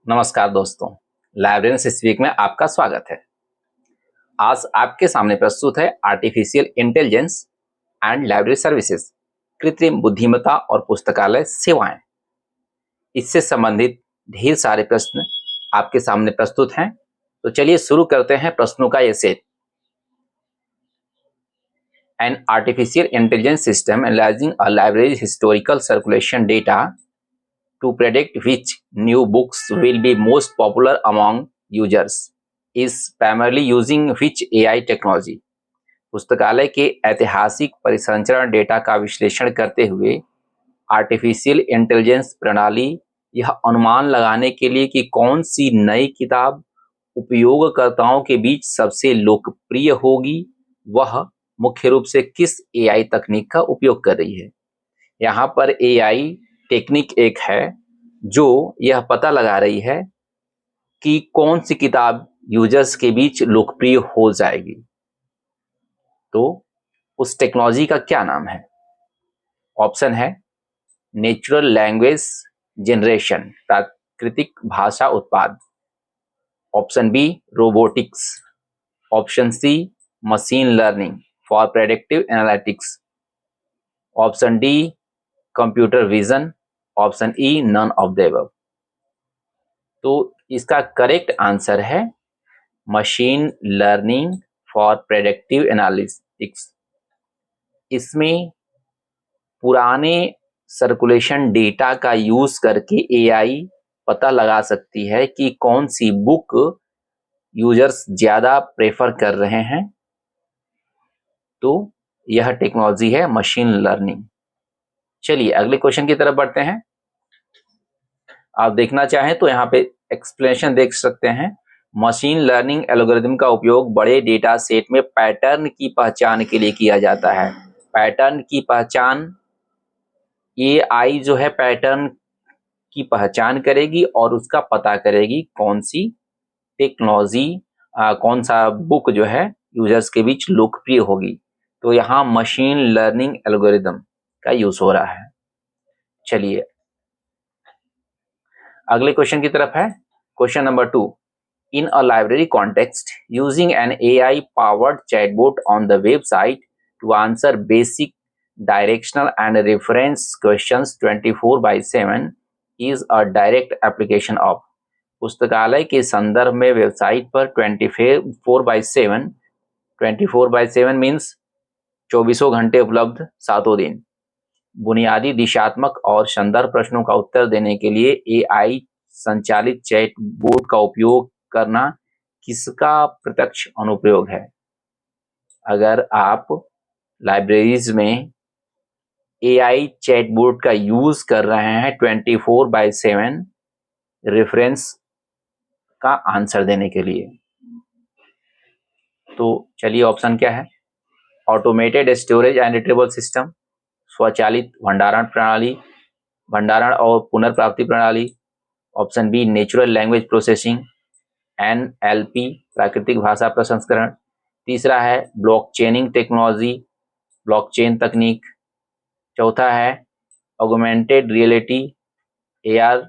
नमस्कार दोस्तों, librarian speak में आपका स्वागत है। आज आपके सामने प्रस्तुत है artificial intelligence and library services, कृत्रिम बुद्धिमत्ता और पुस्तकालय सेवाएं। इससे संबंधित ढेर सारे प्रश्न आपके सामने प्रस्तुत हैं। तो चलिए शुरू करते हैं प्रश्नों का ये set. An artificial intelligence system analysing a library historical circulation data to predict which new books will be most popular among users is primarily using which AI technology। पुस्तकालय के ऐतिहासिक परिसंचरण डेटा का विश्लेषण करते हुए आर्टिफिशियल इंटेलिजेंस प्रणाली यह अनुमान लगाने के लिए कि कौन सी नई किताब उपयोगकर्ताओं के बीच सबसे लोकप्रिय होगी, वह मुख्य रूप से किस AI तकनीक का उपयोग कर रही है। यहाँ पर AI टेक्निक एक है जो यह पता लगा रही है कि कौन सी किताब यूजर्स के बीच लोकप्रिय हो जाएगी। तो उस टेक्नोलॉजी का क्या नाम है? ऑप्शन है नेचुरल लैंग्वेज जनरेशन, प्राकृतिक भाषा उत्पाद। Option B robotics. Option C machine learning for predictive analytics. Option D computer vision. Option E none of the above. तो इसका करेक्ट आंसर है machine learning for predictive analytics. इसमें पुराने circulation data का use करके एआई पता लगा सकती है कि कौन सी बुक यूजर्स ज्यादा प्रेफर कर रहे हैं। तो यह टेक्नोलॉजी है मशीन लर्निंग। चलिए अगले क्वेश्चन की तरफ बढ़ते हैं। आप देखना चाहें तो यहाँ पे एक्सप्लेनेशन देख सकते हैं। मशीन लर्निंग एल्गोरिदम का उपयोग बड़े डेटा सेट में पैटर्न की पहचान के लिए किया जाता है। पैटर्न की पहचान, एआई जो है पैटर्न की पहचान करेगी और उसका पता करेगी कौन सी टेक्नोलॉजी, कौन सा बुक जो है यूजर्स के बीच लोकप्रिय होगी। तो यहाँ मशीन लर्निंग एल्गोरिदम का यूज हो रहा है। चलिए अगले क्वेश्चन की तरफ है। Question number 2, in a library context, using an AI powered chatbot on the website to answer basic directional and reference questions 24/7 is a direct application of। पुस्तकालय के संदर्भ में वेबसाइट पर 24/7 मीन्स 24 घंटे उपलब्ध 7 दिन बुनियादी दिशात्मक और संदर्भ प्रश्नों का उत्तर देने के लिए एआई संचालित चैट बोट का उपयोग करना किसका प्रत्यक्ष अनुप्रयोग है? अगर आप लाइब्रेरीज में एआई चैट बोट का यूज कर रहे हैं 24/7 रेफरेंस का आंसर देने के लिए, तो चलिए ऑप्शन क्या है? Automated storage and retrieval system, स्वचालित भंडारण प्रणाली, भंडारण और पुनर्प्राप्ति प्रणाली। Option B natural language processing, NLP, प्राकृतिक भाषा प्रसंस्करण। तीसरा है ब्लॉकचेनिंग टेक्नोलॉजी, ब्लॉकचेन तकनीक। चौथा है ऑगमेंटेड रियलिटी, एआर,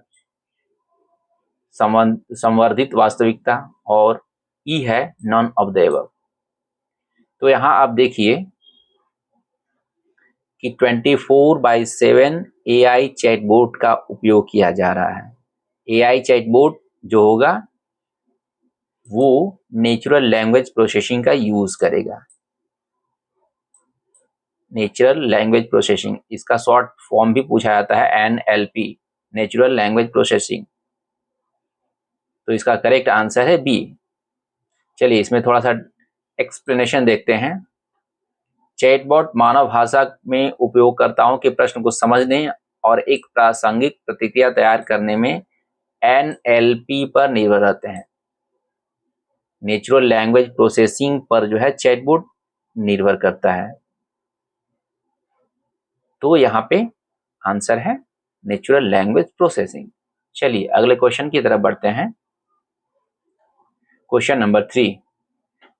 संवर्धित वास्तविकता। और ई है नॉन ऑफ द अबव। तो यहाँ आप देखिए कि 24/7 एआई चैटबॉट का उपयोग किया जा रहा है। एआई चैटबॉट जो होगा वो नेचुरल लैंग्वेज प्रोसेसिंग का यूज करेगा। नेचुरल लैंग्वेज प्रोसेसिंग, इसका शॉर्ट फॉर्म भी पूछा जाता है एनएलपी, नेचुरल लैंग्वेज प्रोसेसिंग। तो इसका करेक्ट आंसर है बी। चलिए इसमें थोड़ा सा एक्सप्लेनेशन देखते हैं। चैटबॉट मानव भाषा में उपयोगकर्ताओं के प्रश्न को समझने और एक प्रासंगिक प्रतिक्रिया तैयार करने में एनएलपी पर निर्भर रहते हैं। नेचुरल लैंग्वेज प्रोसेसिंग पर जो है चैटबॉट निर्भर करता है। तो यहाँ पे आंसर है नेचुरल लैंग्वेज प्रोसेसिंग। चलिए अगले क्वेश्चन की तरफ बढ़ते हैं। Question number 3,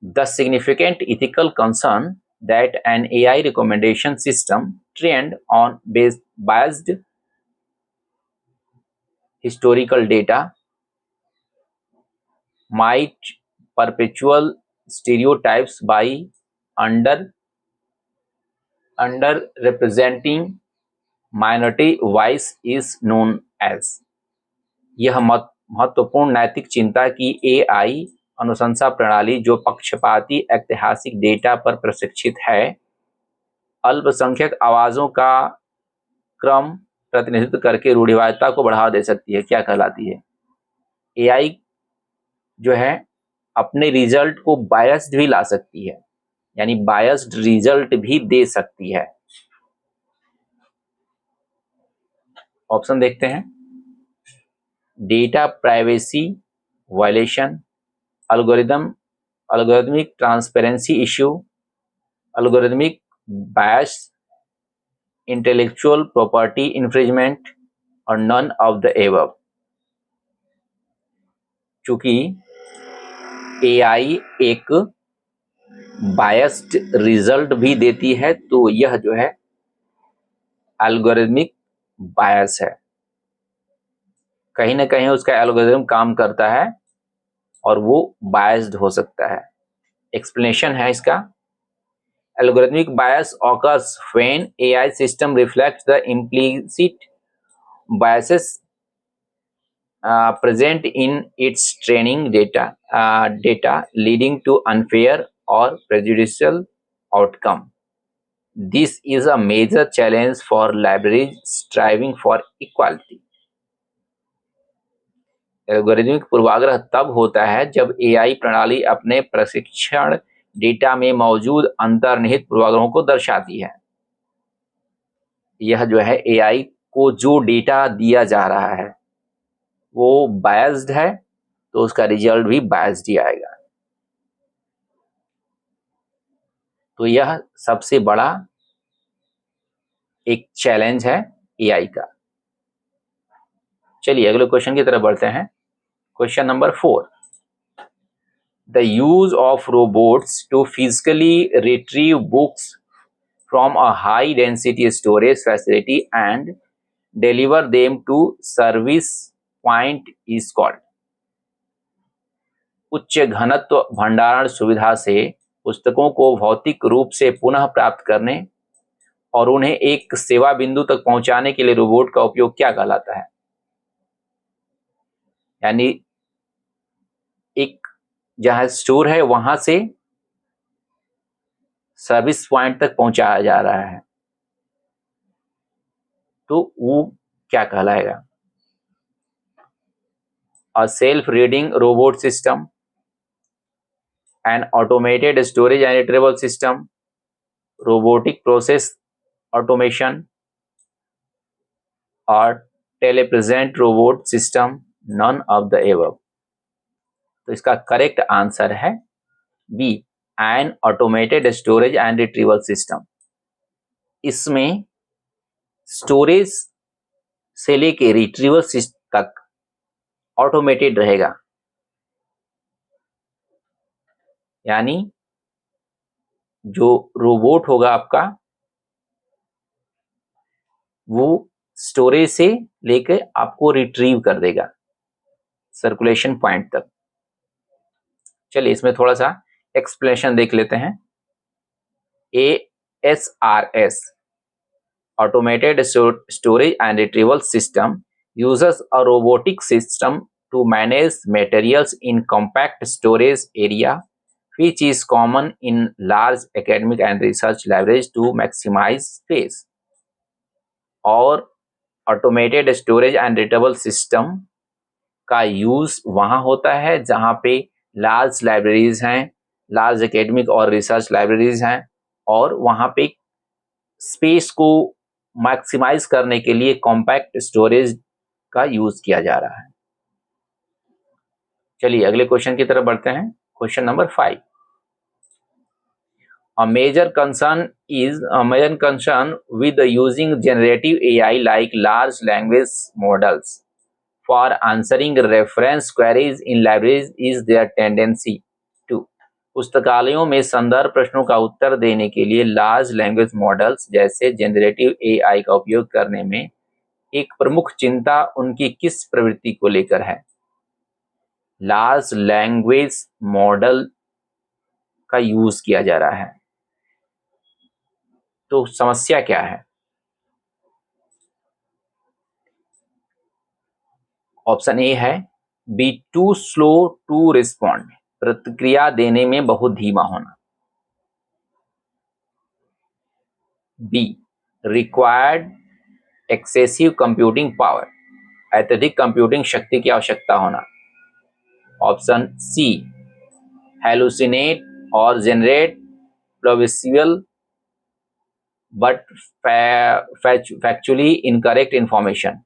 the significant ethical concern that an AI recommendation system trained on biased historical data might perpetual stereotypes by underrepresenting minority voice is known as। यह महत्वपूर्ण नैतिक चिंता की एआई अनुशंसा प्रणाली जो पक्षपाती ऐतिहासिक डेटा पर प्रशिक्षित है अल्पसंख्यक आवाजों का क्रम प्रतिनिधित्व करके रूढ़िवादिता को बढ़ावा दे सकती है। क्या कहलाती है? एआई जो है अपने रिजल्ट को बायस्ड भी ला सकती है, यानी बायस्ड रिजल्ट भी दे सकती है। ऑप्शन देखते हैं। Data privacy violation, algorithmic transparency issue, algorithmic bias, intellectual property infringement और none of the above। चूंकि AI एक बायस्ड रिजल्ट भी देती है तो यह जो है एल्गोरिथमिक बायस है, कहीं ना कहीं उसका एल्गोरिथम काम करता है और वो बायस्ड हो सकता है। एक्सप्लेनेशन है इसका। Algorithmic bias occurs when AI system reflects the implicit biases present in its training data leading to unfair or prejudicial outcome. This is a major challenge for libraries striving for equality. Algorithmic पूर्वाग्रह तब होता है जब AI प्रणाली अपने प्रशिक्षण data में मौजूद अंतर्निहित पूर्वाग्रहों को दर्शाती है। यह जो है AI को जो डेटा दिया जा रहा है वो बायस्ड है तो उसका रिजल्ट भी बायस्ड ही आएगा। तो यह सबसे बड़ा एक चैलेंज है AI का। चलिए अगले क्वेश्चन की तरफ बढ़ते हैं। Question number 4। The use of robots to physically retrieve books from a high density storage facility and deliver them to service point is called। उच्च घनत्व भंडारण सुविधा से पुस्तकों को भौतिक रूप से पुनः प्राप्त करने और उन्हें एक सेवा बिंदु तक पहुंचाने के लिए रोबोट का उपयोग क्या कहलाता है? यानी एक जहां स्टोर है वहां से सर्विस पॉइंट तक पहुंचाया जा रहा है तो वो क्या कहलाएगा? A self reading robot system, an automated storage and retrieval system, robotic process automation और telepresent robot system, none of the above. तो इसका करेक्ट आंसर है B, an automated storage and retrieval system. इसमें स्टोरेज से लेके retrieval system तक automated रहेगा, यानी जो रोबोट होगा आपका वो स्टोरेज से लेके आपको रिट्रीव कर देगा सर्कुलेशन पॉइंट तक। चलिए इसमें थोड़ा सा एक्सप्लेनेशन देख लेते हैं। ASRS automated storage and retrieval system uses a robotic system to manage materials in compact storage area which is common in large academic and research libraries to maximize space। और automated storage and retrieval system का use वहां होता है जहां पे large libraries हैं, large academic और research libraries हैं और वहां पे स्पेस को मैक्सिमाइज करने के लिए कॉम्पैक्ट स्टोरेज का यूज किया जा रहा है। चलिए अगले क्वेश्चन की तरफ बढ़ते हैं। Question number 5। A major concern with using generative AI like large language models for answering reference queries in libraries is their tendency to। पुस्तकालयों में संदर्भ प्रश्नों का उत्तर देने के लिए लार्ज लैंग्वेज मॉडल्स जैसे जनरेटिव AI का उपयोग करने में एक प्रमुख चिंता उनकी किस प्रवृत्ति को लेकर है? लार्ज लैंग्वेज मॉडल का यूज किया जा रहा है। तो समस्या क्या है? ऑप्शन ए है B too slow to respond, प्रतिक्रिया देने में बहुत धीमा होना। B required excessive computing power, अत्यधिक कंप्यूटिंग शक्ति की आवश्यकता होना। ऑप्शन सी हेलुसिनेट और generate plausible but factually incorrect information,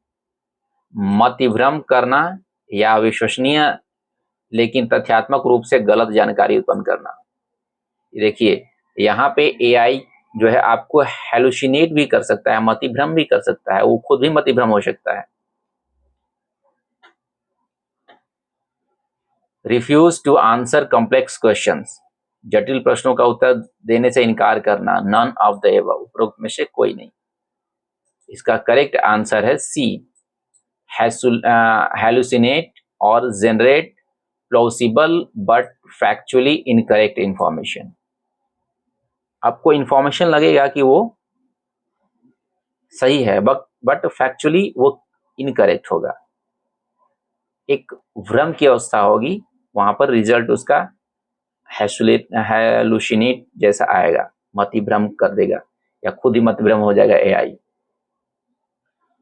मतिभ्रम करना या विश्वसनीय लेकिन तथ्यात्मक रूप से गलत जानकारी उत्पन्न करना। देखिए यहाँ पे एआई जो है आपको हेलुसिनेट भी कर सकता है, मतिभ्रम भी कर सकता है, वो खुद भी मतिभ्रम हो सकता है। Refuse to answer complex questions, जटिल प्रश्नों का उत्तर देने से इनकार करना। नन ऑफ द एबव, उपरोक्त में से कोई नहीं। इसका करेक्ट आंसर है सी हेलुसिनेट और generate plausible but factually incorrect information. आपको इंफॉर्मेशन लगेगा कि वो सही है बट फैक्चुअली वो इनकरेक्ट होगा, एक भ्रम की अवस्था होगी, वहां पर रिजल्ट उसका हेलुसिनेट जैसा आएगा, मतिभ्रम कर देगा या खुद ही मतिभ्रम हो जाएगा एआई।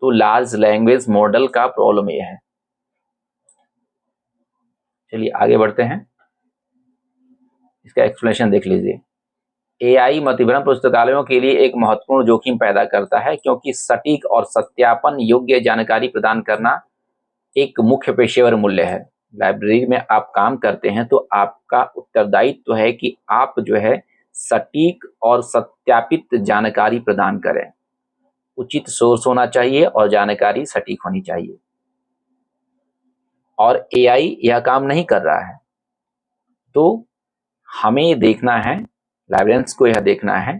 तो लार्ज लैंग्वेज मॉडल का प्रॉब्लम यह है। चलिए आगे बढ़ते हैं, इसका एक्सप्लेनेशन देख लीजिए। एआई मतिभ्रम पुस्तकालयों के लिए एक महत्वपूर्ण जोखिम पैदा करता है क्योंकि सटीक और सत्यापन योग्य जानकारी प्रदान करना एक मुख्य पेशेवर मूल्य है। लाइब्रेरी में आप काम करते हैं तो आपका उत्तरदायित्व है कि आप जो है सटीक और सत्यापित जानकारी प्रदान करें। उचित सोर्स होना चाहिए और जानकारी सटीक होनी चाहिए, और एआई यह काम नहीं कर रहा है। तो हमें देखना है, लाइब्रेरियंस को यह देखना है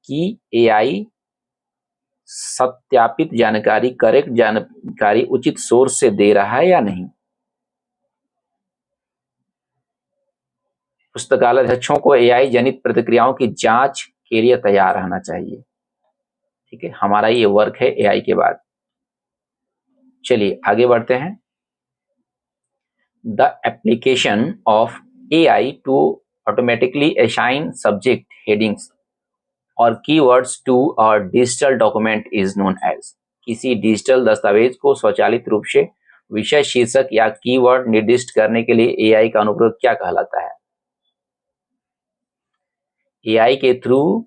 कि एआई सत्यापित जानकारी, करेक्ट जानकारी उचित सोर्स से दे रहा है या नहीं। पुस्तकालय अध्यक्षों को एआई जनित प्रतिक्रियाओं की जांच के लिए तैयार रहना चाहिए। ठीक है, हमारा ये वर्क है एआई के बाद। चलिए आगे बढ़ते हैं। The application of AI to automatically assign subject headings और keywords to a digital document is known as. किसी डिजिटल दस्तावेज को स्वचालित रूप से विषय शीर्षक या कीवर्ड निर्दिष्ट करने के लिए एआई का अनुप्रयोग क्या कहलाता है? एआई के थ्रू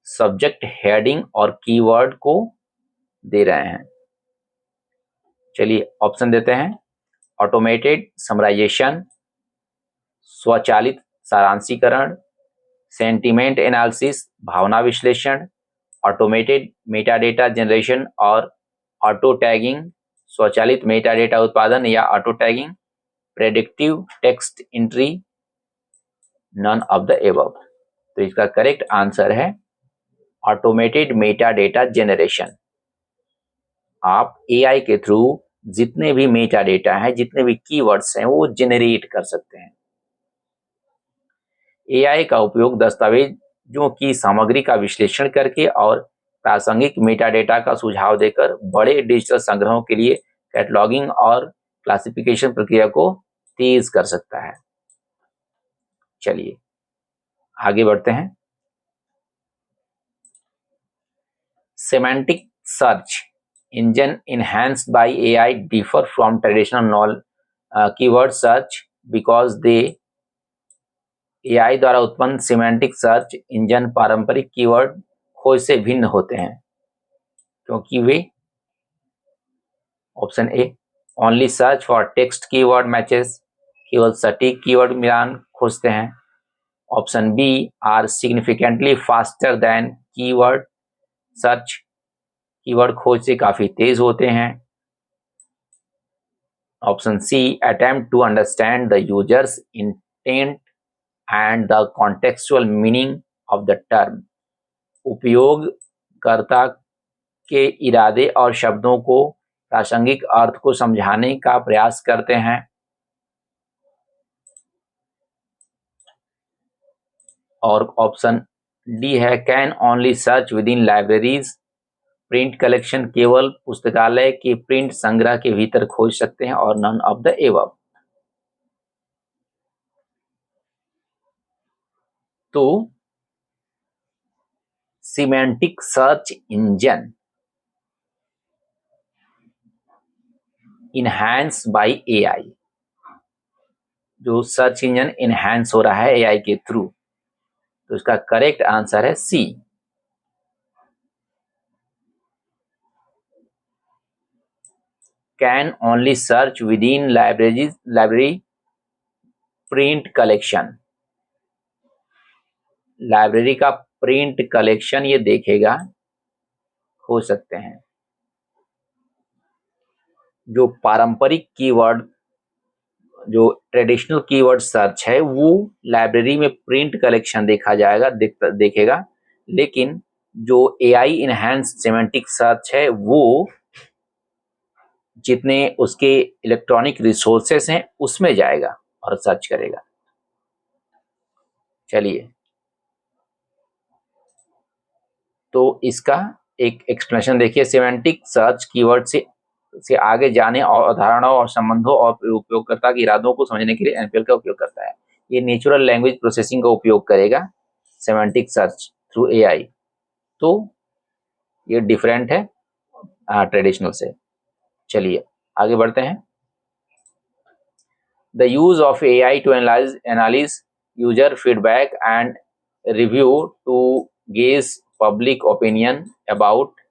सब्जेक्ट हेडिंग और कीवर्ड को दे रहे हैं। चलिए ऑप्शन देते हैं। ऑटोमेटेड समराइजेशन, स्वचालित सारांशीकरण, सेंटिमेंट एनालिसिस, भावना विश्लेषण, ऑटोमेटेड मेटाडेटा जनरेशन और ऑटो टैगिंग, स्वचालित मेटाडेटा उत्पादन या auto tagging, predictive text entry, none of the above. तो इसका करेक्ट आंसर है ऑटोमेटेड मेटाडेटा जनरेशन। आप एआई के थ्रू जितने भी मेटाडेटा हैं, जितने भी कीवर्ड्स हैं, वो जनरेट कर सकते हैं। एआई का उपयोग दस्तावेजों की सामग्री का विश्लेषण करके और प्रासंगिक मेटाडेटा का सुझाव देकर बड़े डिजिटल संग्रहों के लिए कैटलॉगिंग और क्लासिफिकेशन प्रक्रिया को तेज कर सकता है। चलिए आगे बढ़ते हैं। Semantic search engine enhanced by AI differ from traditional keyword search because they AI द्वारा उत्पन्न सिमेंटिक सर्च इंजन पारंपरिक कीवर्ड खोज से भिन्न होते हैं क्योंकि वे option A only search for text keyword matches, केवल सटीक कीवर्ड मिलान खोजते हैं। Option B are significantly faster than keyword search, keyword खोज से काफी तेज होते हैं। Option C attempt to understand the user's intent and the contextual meaning of the term, उपयोगकर्ता के इरादे और शब्दों को प्रासंगिक अर्थ को समझाने का प्रयास करते हैं। और ऑप्शन डी है can only search with in libraries, print collection केवल पुस्तकालय के प्रिंट संग्रह के भीतर खोज सकते हैं, और नन ऑफ द एबव। तो semantic search engine enhance bye AI, जो सर्च इंजन इनहैंस हो रहा है एआई के थ्रू, तो इसका करेक्ट आंसर है C. Can only search within library print collection, library का प्रिंट कलेक्शन ये देखेगा, हो सकते हैं। जो पारंपरिक कीवर्ड, जो ट्रेडिशनल कीवर्ड सर्च है, वो लाइब्रेरी में प्रिंट कलेक्शन देखा जाएगा, देखेगा, लेकिन जो एआई इनहैंस सिमेंटिक सर्च है वो जितने उसके इलेक्ट्रॉनिक रिसोर्सेस हैं उसमें जाएगा और सर्च करेगा। चलिए, तो इसका एक एक्सप्लेनेशन देखिए। सिमेंटिक सर्च कीवर्ड से आगे जाने और अवधारणाओं और संबंधों और उपयोगकर्ता के इरादों को समझने के लिए एनपीएल का उपयोग करता है। ये नेचुरल लैंग्वेज प्रोसेसिंग का उपयोग करेगा सिमेंटिक सर्च थ्रू एआई। तो ये डिफरेंट है ट्रेडिशनल से। चलिए आगे बढ़ते हैं। The use of AI to analyse user feedback and review to gauge public opinion about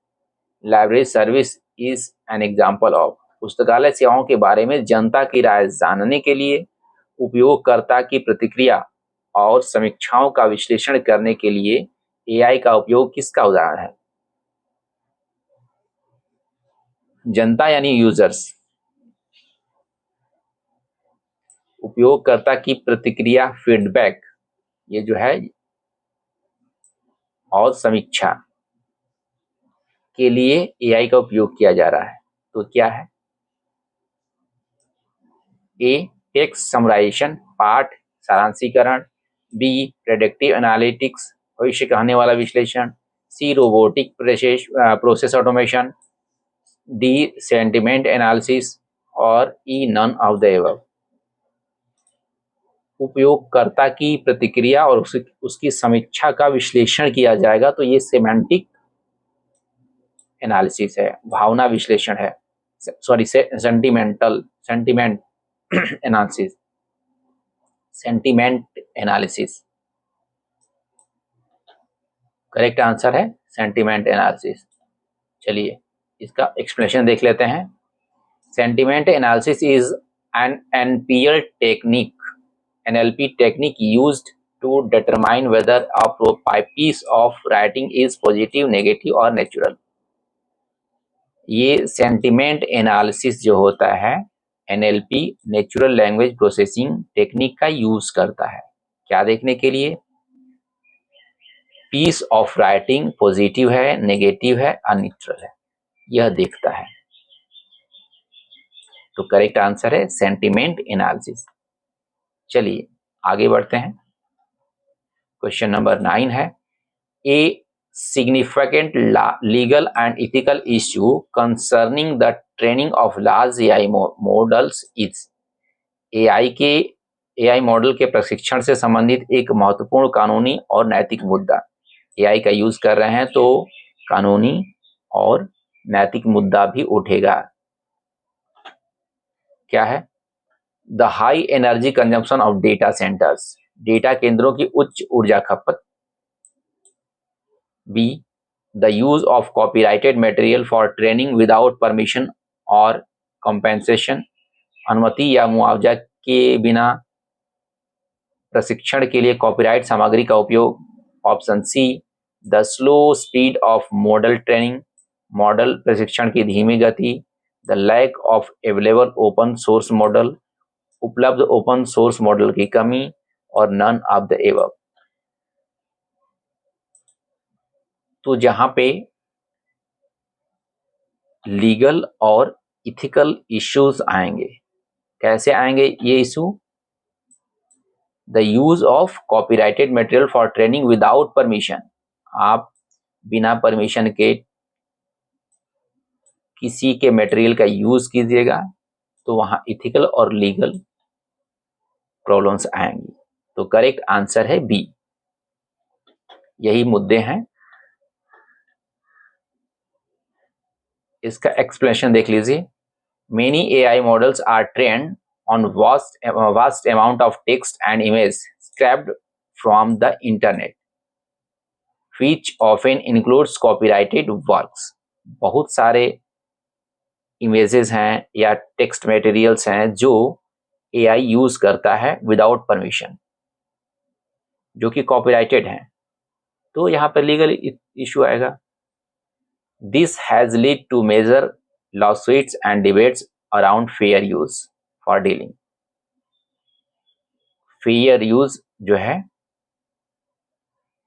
library service is an example of. पुस्तकालय सेवाओं के बारे में जनता की राय जानने के लिए उपयोगकर्ता की प्रतिक्रिया और समीक्षाओं का विश्लेषण करने के लिए एआई का उपयोग किसका उदाहरण है? जनता यानी यूजर्स, उपयोगकर्ता की प्रतिक्रिया फीडबैक, ये जो है, और समीक्षा के लिए एआई का उपयोग किया जा रहा है। तो क्या है? ए टेक्स्ट समराइजेशन, पाठ सारांशीकरण, बी प्रेडिक्टिव एनालिटिक्स, भविष्य कहने वाला विश्लेषण, C robotic process automation, D sentiment analysis, और E none of the above. उपयोगकर्ता की प्रतिक्रिया और उसकी समीक्षा का विश्लेषण किया जाएगा, तो ये सेमेंटिक एनालिसिस है, भावना विश्लेषण है, sorry sentiment analysis, sentiment analysis. Correct answer है सेंटिमेंट एनालिसिस। चलिए इसका एक्सप्लेनेशन देख लेते हैं। Sentiment analysis is an NPL technique, NLP technique used to determine whether a piece of writing is positive, negative or neutral। ये sentiment analysis जो होता है NLP natural language processing technique का यूज करता है, क्या देखने के लिए? पीस ऑफ राइटिंग पॉजिटिव है, नेगेटिव है, अनन्यूट्रल है, यह देखता है। तो करेक्ट आंसर है सेंटिमेंट एनालिसिस। चलिए आगे बढ़ते हैं। क्वेश्चन नंबर 9 है, ए significant legal and ethical issue concerning the training of large AI models is। AI model के प्रशिक्षण से संबंधित एक महत्वपूर्ण कानूनी और नैतिक मुद्दा। AI का यूज कर रहे हैं तो कानूनी और नैतिक मुद्दा भी उठेगा। क्या है? The high energy consumption of data centres, data केंद्रों की उच्च ऊर्जा खपत। Be the use of copyrighted material for training without permission और कंपेंसेशन, अनुमति या मुआवजा के बिना प्रशिक्षण के लिए कॉपीराइट सामग्री का उपयोग। Option C the slow speed of model training, model प्रशिक्षण की धीमी गति। The lack of available open source model, उपलब्ध ओपन सोर्स मॉडल की कमी, और नन ऑफ द एबव। तो जहां पे लीगल और इथिकल इश्यूज आएंगे, कैसे आएंगे ये issue? The use of copyrighted material for training without permission, आप बिना परमिशन के किसी के मटेरियल का यूज कीजिएगा तो वहां इथिकल और लीगल प्रॉब्लम्स आएंगी। तो करेक्ट आंसर है बी। यही मुद्दे हैं। इसका एक्सप्लेनेशन देख लीजिए। Many AI models are trained on vast amount of text and image scraped from the internet which often includes copyrighted works। बहुत सारे इमेजेस हैं या टेक्स्ट मटेरियल्स हैं जो AI यूज करता है विदाउट परमिशन, जो कि कॉपीराइटेड हैं, तो यहाँ पर लीगल इशू आएगा। This has lead to major lawsuits and debates around fair use for dealing. Fair use जो है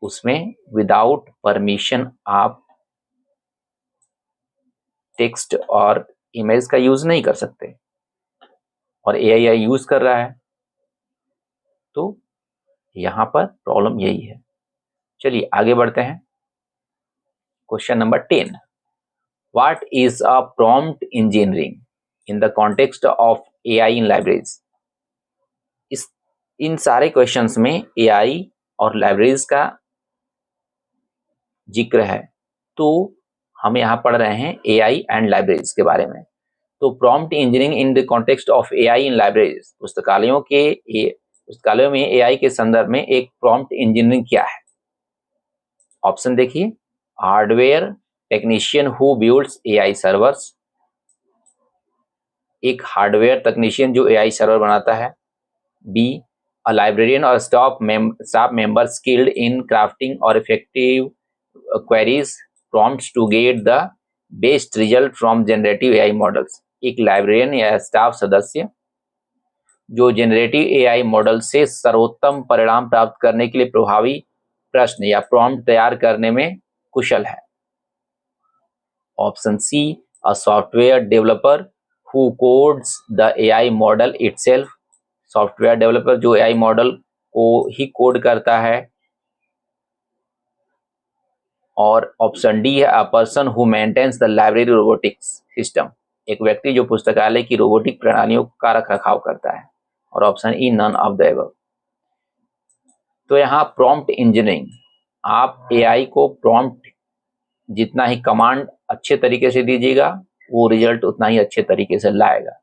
उसमें विदाउट परमिशन आप टेक्स्ट और इमेज का यूज नहीं कर सकते, और AI यूज कर रहा है, तो यहां पर प्रॉब्लम यही है। चलिए आगे बढ़ते हैं। Question number 10, what is a prompt engineering in the context of AI in libraries. इन सारे क्वेश्चंस में AI और लाइब्रेरीज का जिक्र है, तो हम यहाँ पढ़ रहे हैं AI एंड लाइब्रेरीज के बारे में। तो prompt engineering in the context of AI in libraries, पुस्तकालयों में AI के संदर्भ में एक प्रॉम्प्ट इंजीनियरिंग क्या है। ऑप्शन देखिए, hardware technician who builds AI servers, एक हार्डवेयर टेक्नीशियन जो AI सर्वर बनाता है। बी, अ लाइब्रेरियन और staff member skilled in crafting और effective queries prompts to get the best result from generative AI models, एक librarian या staff सदस्य जो जनरेटिव AI मॉडल से सर्वोत्तम परिणाम प्राप्त करने के लिए प्रभावी प्रश्न या प्रॉम्प्ट तैयार करने में कुशल है। Option C, a software developer who codes the AI model itself, software developer जो AI मॉडल को ही कोड करता है। और ऑप्शन डी है, a person who maintains the library robotics system, एक व्यक्ति जो पुस्तकालय की रोबोटिक प्रणालियों का रखरखाव करता है। और option E, none of the above. तो यहाँ प्रॉम्प्ट इंजीनियरिंग, आप AI को प्रॉम्प्ट जितना ही कमांड अच्छे तरीके से दीजिएगा वो रिजल्ट उतना ही अच्छे तरीके से लाएगा।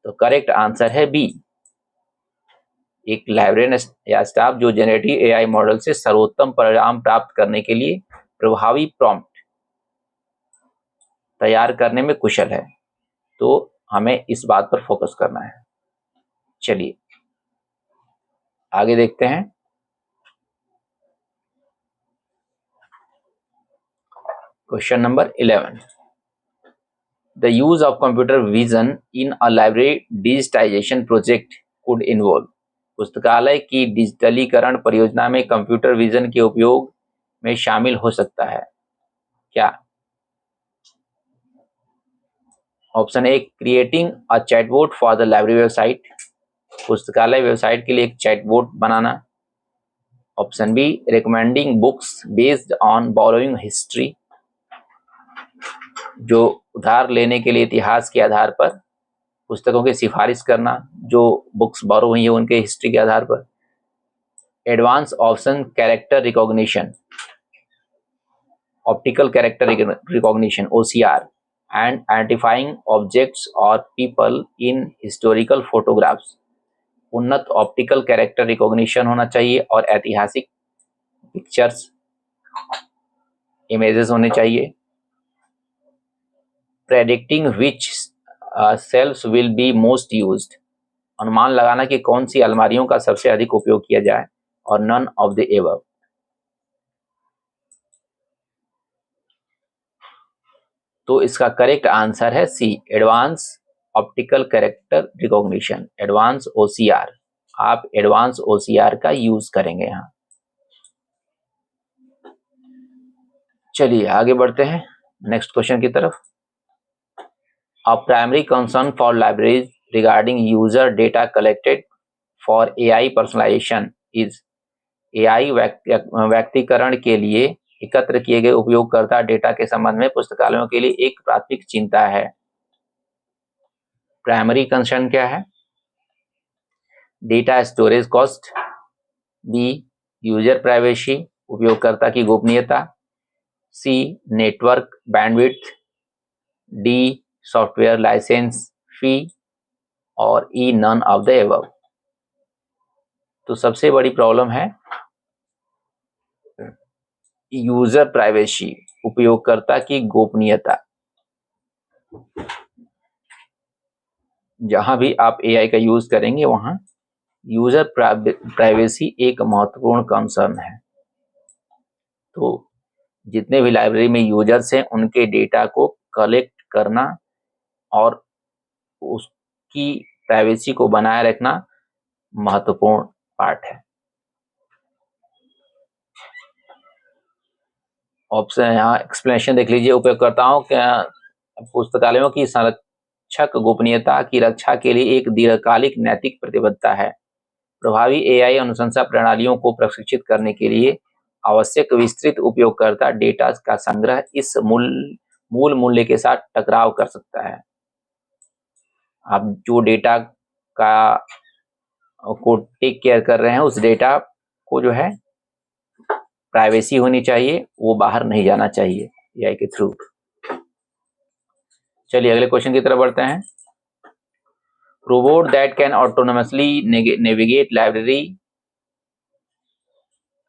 तो करेक्ट आंसर है बी, एक लाइब्रेरियन या स्टाफ जो जनरेटिव AI मॉडल से सर्वोत्तम परिणाम प्राप्त करने के लिए प्रभावी प्रॉम्प्ट तैयार करने में कुशल है। तो हमें इस बात पर फोकस करना है। चलिए आगे देखते हैं। Question number 11, the use of computer vision in a library digitisation project could involve, पुस्तकालय की डिजिटलीकरण परियोजना में कंप्यूटर विजन के उपयोग में शामिल हो सकता है क्या। Option A, creating a chatbot for the library website, पुस्तकालय वेबसाइट के लिए एक चैटबॉट बनाना। Option B, recommending books based on borrowing history, जो उधार लेने के लिए इतिहास के आधार पर पुस्तकों की सिफारिश करना, जो बुक्स बोरो हुई है उनके हिस्ट्री के आधार पर। Advance option character recognition, optical character recognition OCR, and identifying objects और पीपल इन हिस्टोरिकल फोटोग्राफ्स, उन्नत ऑप्टिकल कैरेक्टर रिकॉग्निशन होना चाहिए और ऐतिहासिक पिक्चर्स इमेजेस होने चाहिए। Predicting which shelves will be most used, अनुमान लगाना कि कौन सी अलमारियों का सबसे अधिक उपयोग किया जाए। और नन ऑफ द एबव। तो इसका करेक्ट आंसर है C, advance optical character recognition, advance OCR, आप एडवांस OCR का यूज करेंगे यहाँ। चलिए आगे बढ़ते हैं नेक्स्ट क्वेश्चन की तरफ। A primary concern for libraries regarding user data collected for AI personalisation is AI व्यक्तिकरण के लिए एकत्र किए गए उपयोगकर्ता डेटा के संबंध में पुस्तकालयों के लिए एक प्राथमिक चिंता है। प्राइमरी कंसर्न क्या है? Data storage cost, B user privacy, उपयोगकर्ता की गोपनीयता, C network bandwidth, D software licence fee और E none of the above. तो सबसे बड़ी प्रॉब्लम है यूजर प्राइवेसी, उपयोगकर्ता की गोपनीयता। जहां भी आप एआई का यूज करेंगे वहां यूजर प्राइवेसी एक महत्वपूर्ण कंसर्न है। तो जितने भी लाइब्रेरी में यूजर्स हैं उनके डेटा को कलेक्ट करना और उसकी प्राइवेसी को बनाए रखना महत्वपूर्ण पार्ट है। ऑप्शन यहाँ एक्सप्लेनेशन देख लीजिए। उपयोगकर्ताओं के पुस्तकालयों की संरक्षक गोपनीयता की रक्षा के लिए एक दीर्घकालिक नैतिक प्रतिबद्धता है। प्रभावी एआई अनुशंसा प्रणालियों को प्रशिक्षित करने के लिए आवश्यक विस्तृत उपयोगकर्ता डेटा का संग्रह इस मूल मूल्य के साथ टकराव कर सकता है। आप जो डेटा को टेक केयर कर रहे हैं उस डेटा को जो है प्राइवेसी होनी चाहिए, वो बाहर नहीं जाना चाहिए एआई के थ्रू। चलिए अगले क्वेश्चन की तरफ बढ़ते हैं। Robot that can autonomously navigate library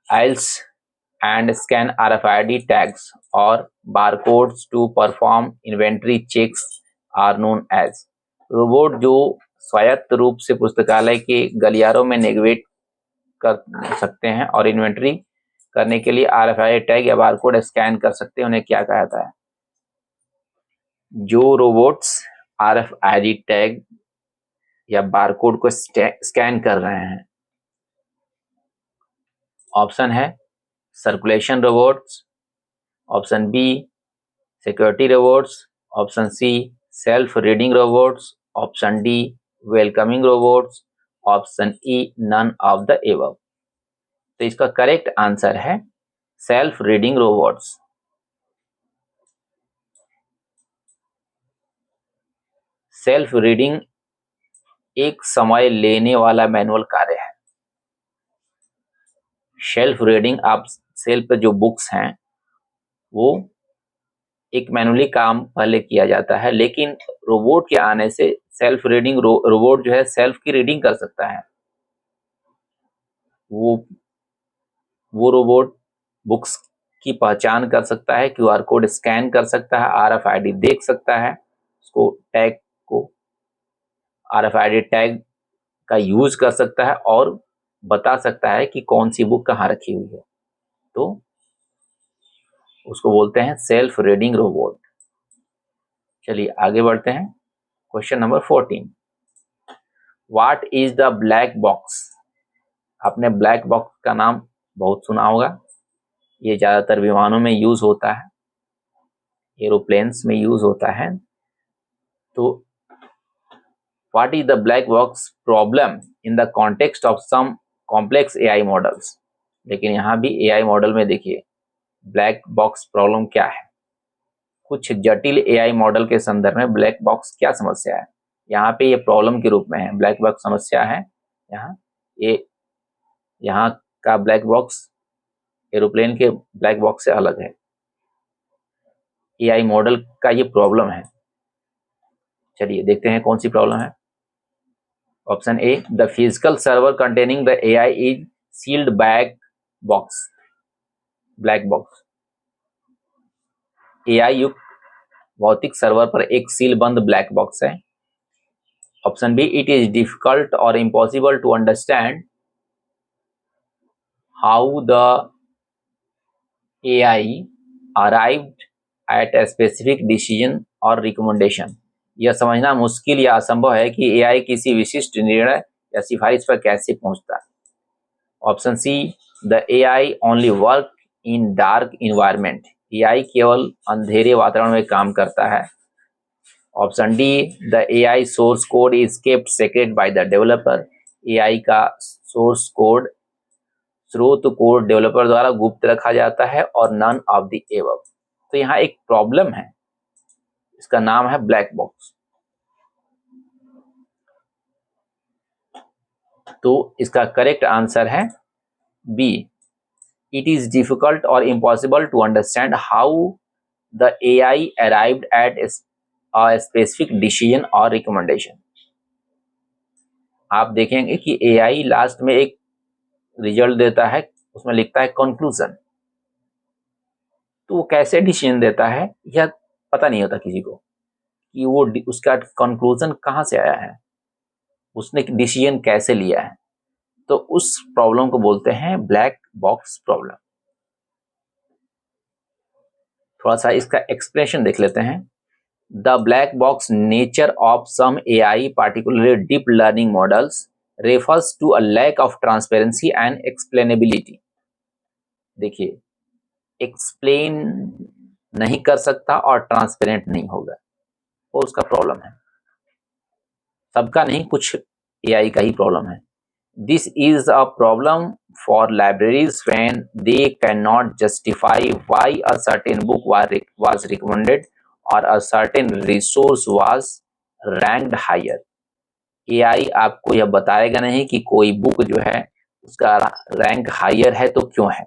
aisles and scan RFID tags or barcodes to perform inventory checks are known as। Robot जो स्वायत्त रूप से पुस्तकालय के गलियारों में नेविगेट कर सकते हैं और इन्वेंट्री करने के लिए RFID टैग या बारकोड स्कैन कर सकते हैं, उन्हें क्या कहा जाता है? जो रोबोट्स RFID टैग या बारकोड को स्कैन कर रहे हैं, ऑप्शन है circulation robots, option B security robots, option C shelf reading robots, option D welcoming robots, option E none of the above. तो इसका करेक्ट आंसर है shelf reading robots. Shelf reading एक समय लेने वाला मैनुअल कार्य है। सेल्फ रीडिंग आप सेल्फ पे जो बुक्स हैं वो एक मैनुअली काम पहले किया जाता है, लेकिन रोबोट के आने से सेल्फ रीडिंग रोबोट जो है सेल्फ की रीडिंग कर सकता है। वो रोबोट बुक्स की पहचान कर सकता है, क्यूआर कोड स्कैन कर सकता है, RFID देख सकता है, उसको टैग को RFID टैग का यूज कर सकता है और बता सकता है कि कौन सी बुक कहाँ रखी हुई है। तो उसको बोलते हैं सेल्फ रीडिंग रोबोट। चलिए आगे बढ़ते हैं। Question number 14, what is the black box? आपने ब्लैक बॉक्स का नाम बहुत सुना होगा। ये ज्यादातर विमानों में यूज होता है, एरोप्लेन्स में यूज होता है। तो what is the black box problem in the context of some complex AI models? लेकिन यहाँ भी एआई मॉडल में देखिए ब्लैक बॉक्स प्रॉब्लम क्या है। कुछ जटिल एआई मॉडल के संदर्भ में ब्लैक बॉक्स क्या समस्या है? यहाँ पे ये प्रॉब्लम के रूप में है, ब्लैक बॉक्स समस्या है। यहाँ का ब्लैक बॉक्स एरोप्लेन के ब्लैक बॉक्स से अलग है। एआई मॉडल का ये प्रॉब्लम है। चलिए देखते हैं कौन सी प्रॉब्लम है। Option A, the physical server containing the AI is sealed back box, black box. AI युक्त भौतिक सर्वर पर एक सील बंद ब्लैक बॉक्स है। Option B, it is difficult और impossible to understand how the AI arrived at a specific decision और recommendation. यह समझना मुश्किल या असंभव है कि एआई किसी विशिष्ट निर्णय या सिफारिश पर कैसे पहुंचता। Option C, the AI only work in dark environment. AI केवल अंधेरे वातावरण में काम करता है। Option D, the AI source code is kept secret by the developer. AI का सोर्स कोड स्रोत कोड डेवलपर द्वारा गुप्त रखा जाता है और नन ऑफ द एबव। तो यहाँ एक प्रॉब्लम है, इसका नाम है ब्लैक बॉक्स। तो इसका करेक्ट आंसर है बी, इट इज डिफिकल्ट और impossible to understand how the AI arrived at a specific decision और रिकमेंडेशन। आप देखेंगे कि AI लास्ट में एक रिजल्ट देता है, उसमें लिखता है कंक्लूजन। तो वो कैसे डिसीजन देता है यह पता नहीं होता किसी को कि वो उसका कंक्लूजन कहाँ से आया है, उसने डिसीजन कैसे लिया है। तो उस प्रॉब्लम को बोलते हैं ब्लैक बॉक्स प्रॉब्लम। थोड़ा सा इसका एक्सप्लेनेशन देख लेते हैं। The black box nature of some AI, particularly deep learning models, refers to a lack of transparency and explainability। देखिए, एक्सप्लेन नहीं कर सकता और ट्रांसपेरेंट नहीं होगा, वो उसका प्रॉब्लम है। सबका नहीं, कुछ AI का ही प्रॉब्लम है। This is a problem for libraries when they can not justify why a certain book was recommended और a certain resource was ranked higher. AI आपको यह बताएगा नहीं कि कोई बुक जो है उसका रैंक हायर है तो क्यों है।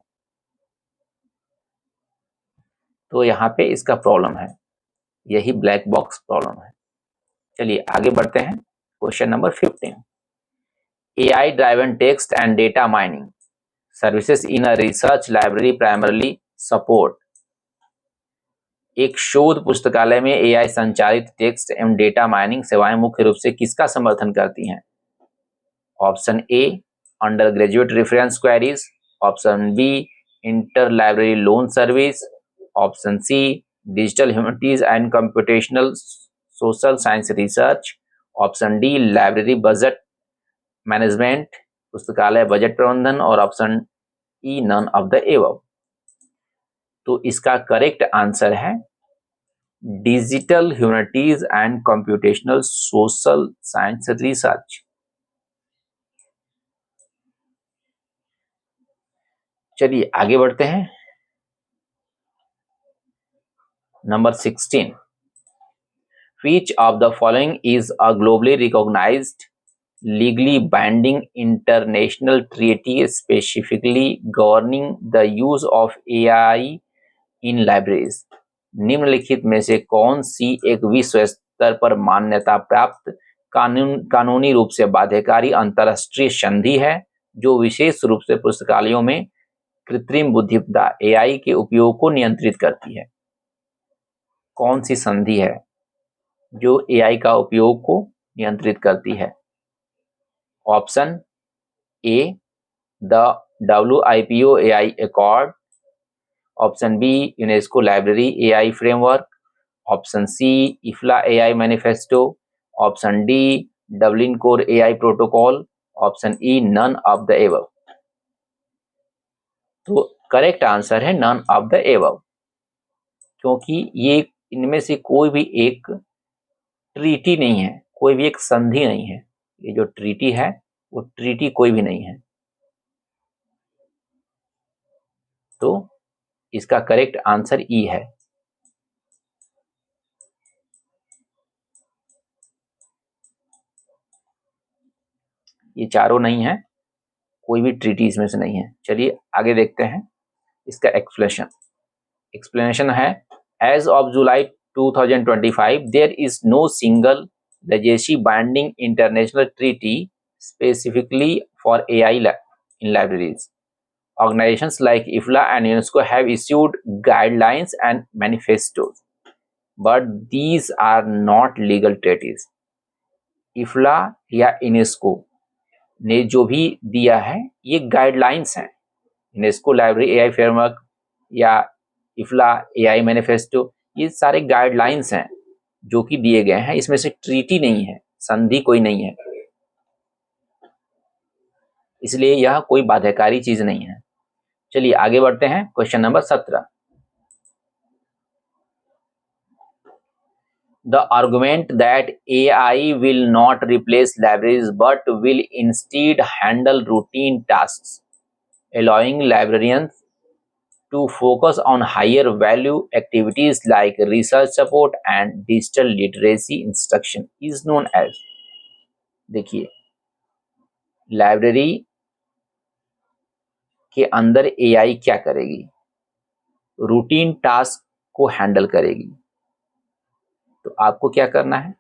तो यहाँ पे इसका प्रॉब्लम है, यही ब्लैक बॉक्स प्रॉब्लम है। चलिए आगे बढ़ते हैं। Question number 15, AI driven text and data mining services in a research library primarily support. एक शोध पुस्तकालय में AI संचालित टेक्स्ट एवं डेटा माइनिंग सेवाएं मुख्य रूप से किसका समर्थन करती हैं? Option A, undergraduate reference queries. Option B, interlibrary loan service. Option C, digital humanities and computational social science research. Option D, library budget management, पुस्तकालय बजट प्रबंधन। और option E, none of the above. तो इसका correct answer है digital humanities and computational social science research. चलिए आगे बढ़ते हैं। Number 16, which of the following is a globally recognized legally binding international treaty specifically governing the use of AI in libraries? निम्नलिखित में से कौन सी एक विश्व स्तर पर मान्यता प्राप्त कानूनी रूप से बाध्यकारी अंतरराष्ट्रीय संधि है जो विशेष रूप से पुस्तकालयों में कृत्रिम बुद्धिमत्ता AI के उपयोग को नियंत्रित करती है? कौन सी संधि है जो AI का उपयोग को नियंत्रित करती है? Option A, the WIPO AI Accord। Option B, UNESCO library AI framework. Option C, IFLA AI manifesto. Option D, Dublin core AI protocol. Option E, none of the above. तो करेक्ट आंसर है none of the above, क्योंकि ये इनमें से कोई भी एक treaty नहीं है, कोई भी एक संधि नहीं है। ये जो ट्रीटी है वो ट्रीटी कोई भी नहीं है। तो इसका करेक्ट आंसर ई है। ये चारों नहीं है, कोई भी ट्रीटी इसमें से नहीं है। चलिए आगे देखते हैं इसका एक्सप्लेनेशन है, as of July 2025 there is no single legacy binding international treaty specifically for AI in libraries. Organizations like IFLA and UNESCO have issued guidelines and manifestos, but these are not legal treaties. IFLA या UNESCO ने जो भी दिया है ये guidelines हैं। UNESCO library AI framework या IFLA AI manifesto, ये सारे गाइडलाइंस हैं जो कि दिए गए हैं, इसमें से ट्रीटी नहीं है, संधि कोई नहीं है, इसलिए यह कोई बाध्यकारी चीज नहीं है। चलिए आगे बढ़ते हैं। Question number 17, the argument that AI will not replace libraries but will instead handle routine tasks allowing librarians to focus on higher value activities like research support and digital literacy instruction is known as। देखिए, library के अंदर AI क्या करेगी? Routine task को handle करेगी। तो आपको क्या करना है?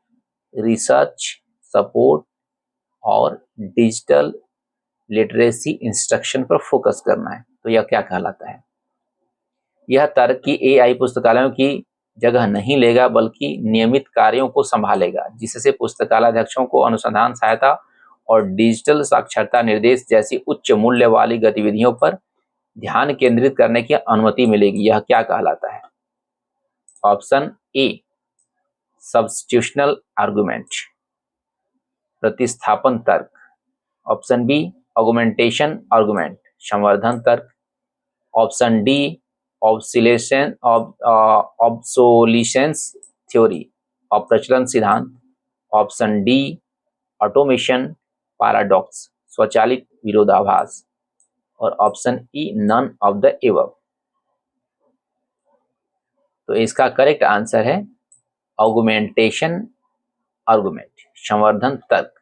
रिसर्च सपोर्ट और डिजिटल लिटरेसी इंस्ट्रक्शन पर फोकस करना है। तो यह क्या कहलाता है? यह तर्क कि एआई पुस्तकालयों की जगह नहीं लेगा बल्कि नियमित कार्यों को संभालेगा, जिससे पुस्तकालयाध्यक्षों को अनुसंधान सहायता और डिजिटल साक्षरता निर्देश जैसी उच्च मूल्य वाली गतिविधियों पर ध्यान केंद्रित करने की अनुमति मिलेगी। यह क्या कहलाता है? ऑप्शन ए सब्स्टिट्यूशनल आर्गुमेंट, प्रतिस्थापन तर्क। ऑप्शन बी ऑगमेंटेशन आर्गुमेंट, संवर्धन तर्क। ऑप्शन डी ऑब्सोलिशंस थ्योरी, अप्रचलन सिद्धांत। ऑप्शन डी ऑटोमेशन पैराडॉक्स, स्वचालित विरोधाभास। और option E none of the above. तो इसका करेक्ट आंसर है ऑगमेंटेशन आर्गुमेंट, संवर्धन तर्क।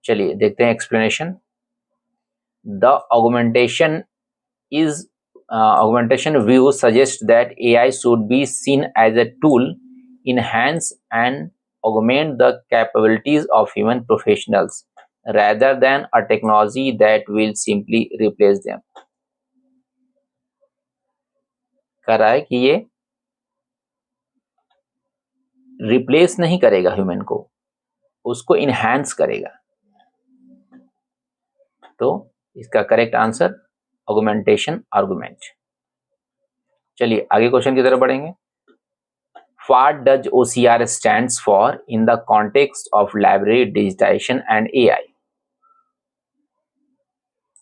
चलिए देखते हैं explanation. The augmentation view suggests that AI should be seen as a tool, enhance and augment the capabilities of human professionals rather than a technology that will simply replace them। कह रहा है कि ये रिप्लेस नहीं करेगा human को, उसको enhance करेगा। तो इसका करेक्ट आंसर ऑगमेंटेशन आर्गुमेंट। चलिए आगे क्वेश्चन की तरफ बढ़ेंगे। What does OCR stands for in the context of library digitization and AI?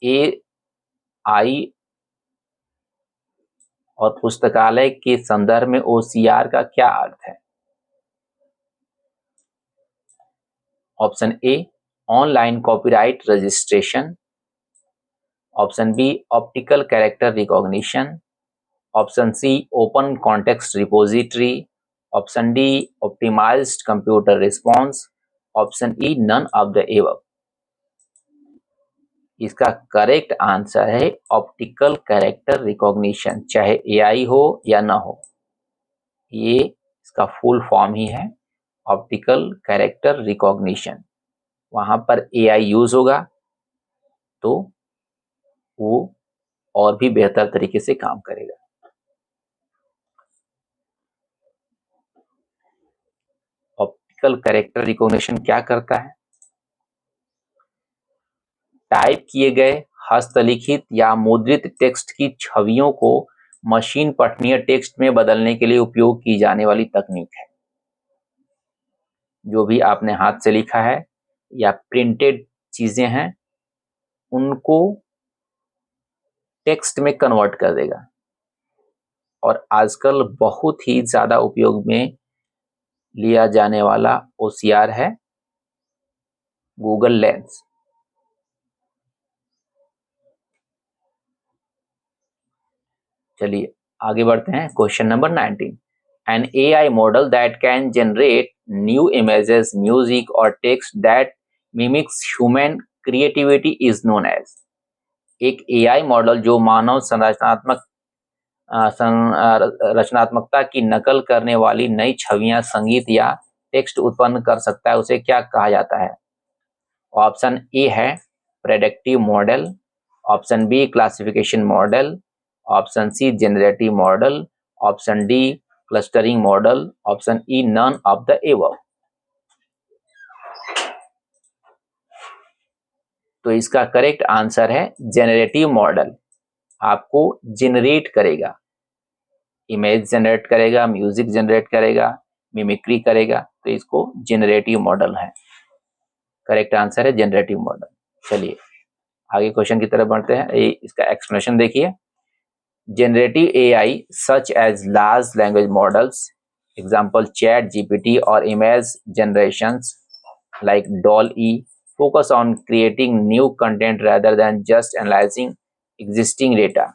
AI और पुस्तकालय के संदर्भ में OCR का क्या अर्थ है? Option A online copyright registration. Option B optical character recognition. Option C open context repository. Option D optimised computer response. Option E none of the above. इसका करेक्ट आंसर है ऑप्टिकल कैरेक्टर रिकॉग्निशन, चाहे AI हो या ना हो, ये इसका full form ही है ऑप्टिकल कैरेक्टर रिकॉग्निशन। वहां पर एआई यूज होगा तो वो और भी बेहतर तरीके से काम करेगा। ऑप्टिकल कैरेक्टर रिकॉग्निशन क्या करता है? टाइप किए गए हस्तलिखित या मुद्रित टेक्स्ट की छवियों को मशीन पठनीय टेक्स्ट में बदलने के लिए उपयोग की जाने वाली तकनीक है। जो भी आपने हाथ से लिखा है या प्रिंटेड चीजें हैं उनको टेक्स्ट में कन्वर्ट कर देगा। और आजकल बहुत ही ज्यादा उपयोग में लिया जाने वाला OCR है गूगल लेंस। चलिए आगे बढ़ते हैं। Question number 19। An AI model that can generate new images, music or text that mimics human creativity is known as। एक AI मॉडल जो मानव रचनात्मकता की नकल करने वाली नई छवियां, संगीत या टेक्स्ट उत्पन्न कर सकता है, उसे क्या कहा जाता है? ऑप्शन ए है predictive model. Option B classification model. Option C generative model. Option D clustering model. Option E none of the above. तो इसका करेक्ट आंसर है जनरेटिव मॉडल। आपको जनरेट करेगा, इमेज जनरेट करेगा, म्यूजिक जनरेट करेगा, mimicry करेगा, तो इसको जनरेटिव मॉडल है। करेक्ट आंसर है जनरेटिव मॉडल। चलिए आगे क्वेश्चन की तरफ बढ़ते हैं। इसका एक्सप्लेनेशन देखिए। Generative AI such as large language models, example chat GPT or image generations like DALL-E focus on creating new content rather than just analyzing existing data.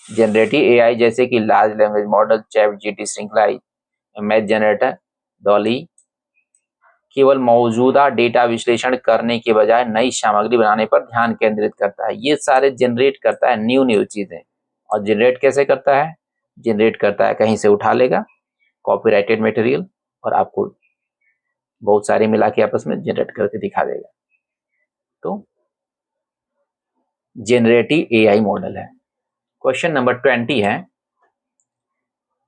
Generative AI जैसे कि large language model, chat GT श्रृंखला, image generator, Dolly केवल मौजूदा data विश्लेषण करने के बजाय नई सामग्री बनाने पर ध्यान केंद्रित करता है। ये सारे जनरेट करता है न्यू चीजें। और जनरेट कैसे करता है? जनरेट करता है कहीं से उठा लेगा कॉपीराइटेड मटेरियल और आपको बहुत सारे मिला के आपस में जनरेट करके दिखा देगा। तो जनरेटिव एआई मॉडल है। क्वेश्चन नंबर 20 है,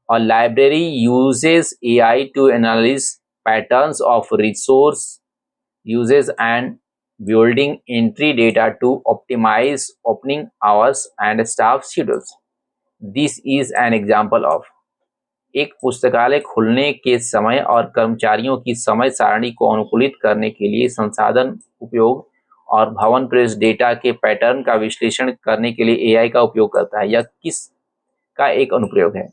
A library uses AI to analyze patterns of resource uses and building entry data to optimize opening hours and staff schedules. This is an example of एक पुस्तकालय खुलने के समय और कर्मचारियों की समय सारणी को अनुकूलित करने के लिए संसाधन उपयोग और भवन प्रेस डेटा के पैटर्न का विश्लेषण करने के लिए एआई का उपयोग करता है। यह किस का एक अनुप्रयोग है?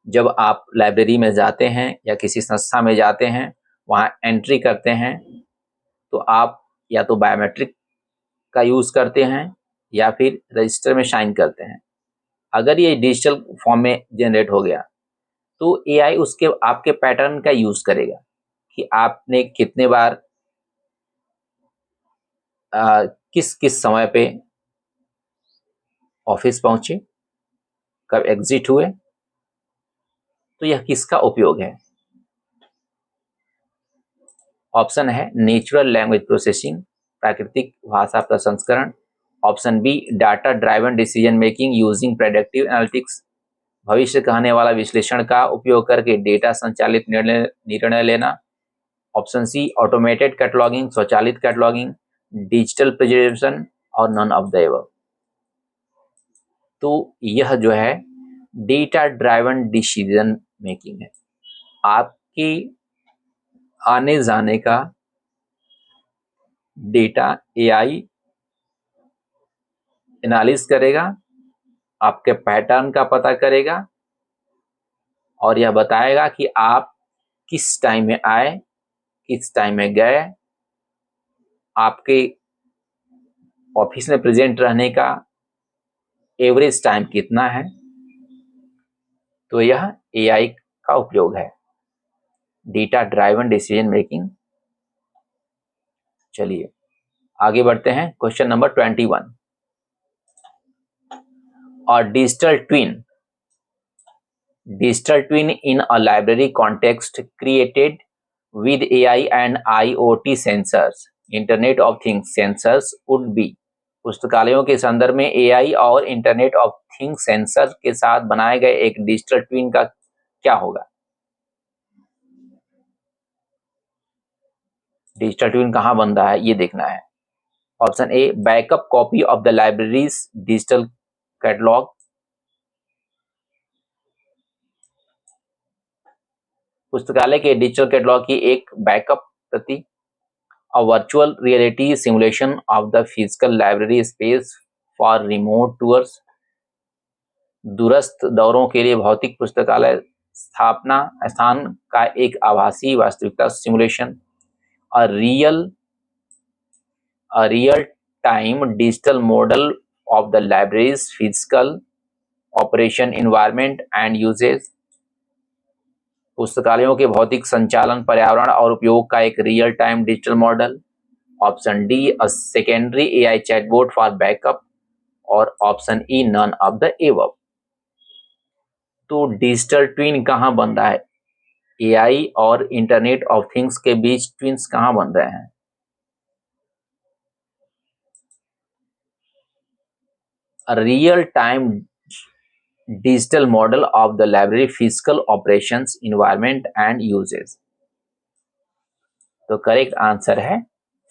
जब आप लाइब्रेरी में जाते हैं या किसी संस्था में जाते हैं, वहाँ एंट्री करते हैं, तो आप या तो बायोमेट्रिक का यूज़ करते हैं या फिर रजिस्टर में साइन करते हैं। अगर ये डिजिटल फॉर्म में जनरेट हो गया तो एआई उसके आपके पैटर्न का यूज़ करेगा कि आपने कितने बार किस किस समय पे ऑफिस पहुंचे, कब एग्जिट हुए, तो यह किसका उपयोग है? ऑप्शन है नेचुरल लैंग्वेज प्रोसेसिंग, प्राकृतिक भाषा प्रसंस्करण। Option B data driven decision making using predictive analytics, भविष्य कहने वाला विश्लेषण का उपयोग करके डेटा संचालित निर्णय लेना। ऑप्शन सी ऑटोमेटेड कैटलॉगिंग, स्वचालित कैटलॉगिंग, डिजिटल प्रिजर्वेशन और नन ऑफ द एबव। तो यह जो है डेटा ड्राइवन डिसीजन मेकिंग है। आपके आने जाने का डेटा एआई एनालिसिस करेगा, आपके पैटर्न का पता करेगा और यह बताएगा कि आप किस टाइम में आए, किस टाइम में गए, आपके ऑफिस में प्रेजेंट रहने का एवरेज टाइम कितना है। तो यह एआई का उपयोग है, डेटा ड्राइवन डिसीजन मेकिंग। चलिए आगे बढ़ते हैं। क्वेश्चन नंबर 21, और digital twin in a library context created with AI and IoT sensors, Internet of Things sensors would be। पुस्तकालयों के संदर्भ में एआई और इंटरनेट ऑफ थिंग्स सेंसर के साथ बनाए गए एक डिजिटल ट्विन का क्या होगा? डिजिटल ट्विन कहाँ बन रहा है ये देखना है। Option a backup copy of the libraries digital catalogue, पुस्तकालय के डिजिटल कैटलॉग की एक बैकअप प्रति। A virtual reality simulation of the physical library space for remote tours, दूरस्थ दौरों के लिए भौतिक पुस्तकालय स्थान का एक आभासी वास्तविकता simulation. A real time digital model of the library's physical operation environment and usage, पुस्तकालयों के भौतिक संचालन, पर्यावरण और उपयोग का एक real time digital model. Option D a secondary AI chatbot for backup और option E none of the above. तो डिजिटल ट्विन कहाँ बन रहा है? एआई और इंटरनेट ऑफ थिंग्स के बीच ट्विन्स कहाँ बन रहे हैं? Real time digital model of the library physical operations environment and uses. तो करेक्ट आंसर है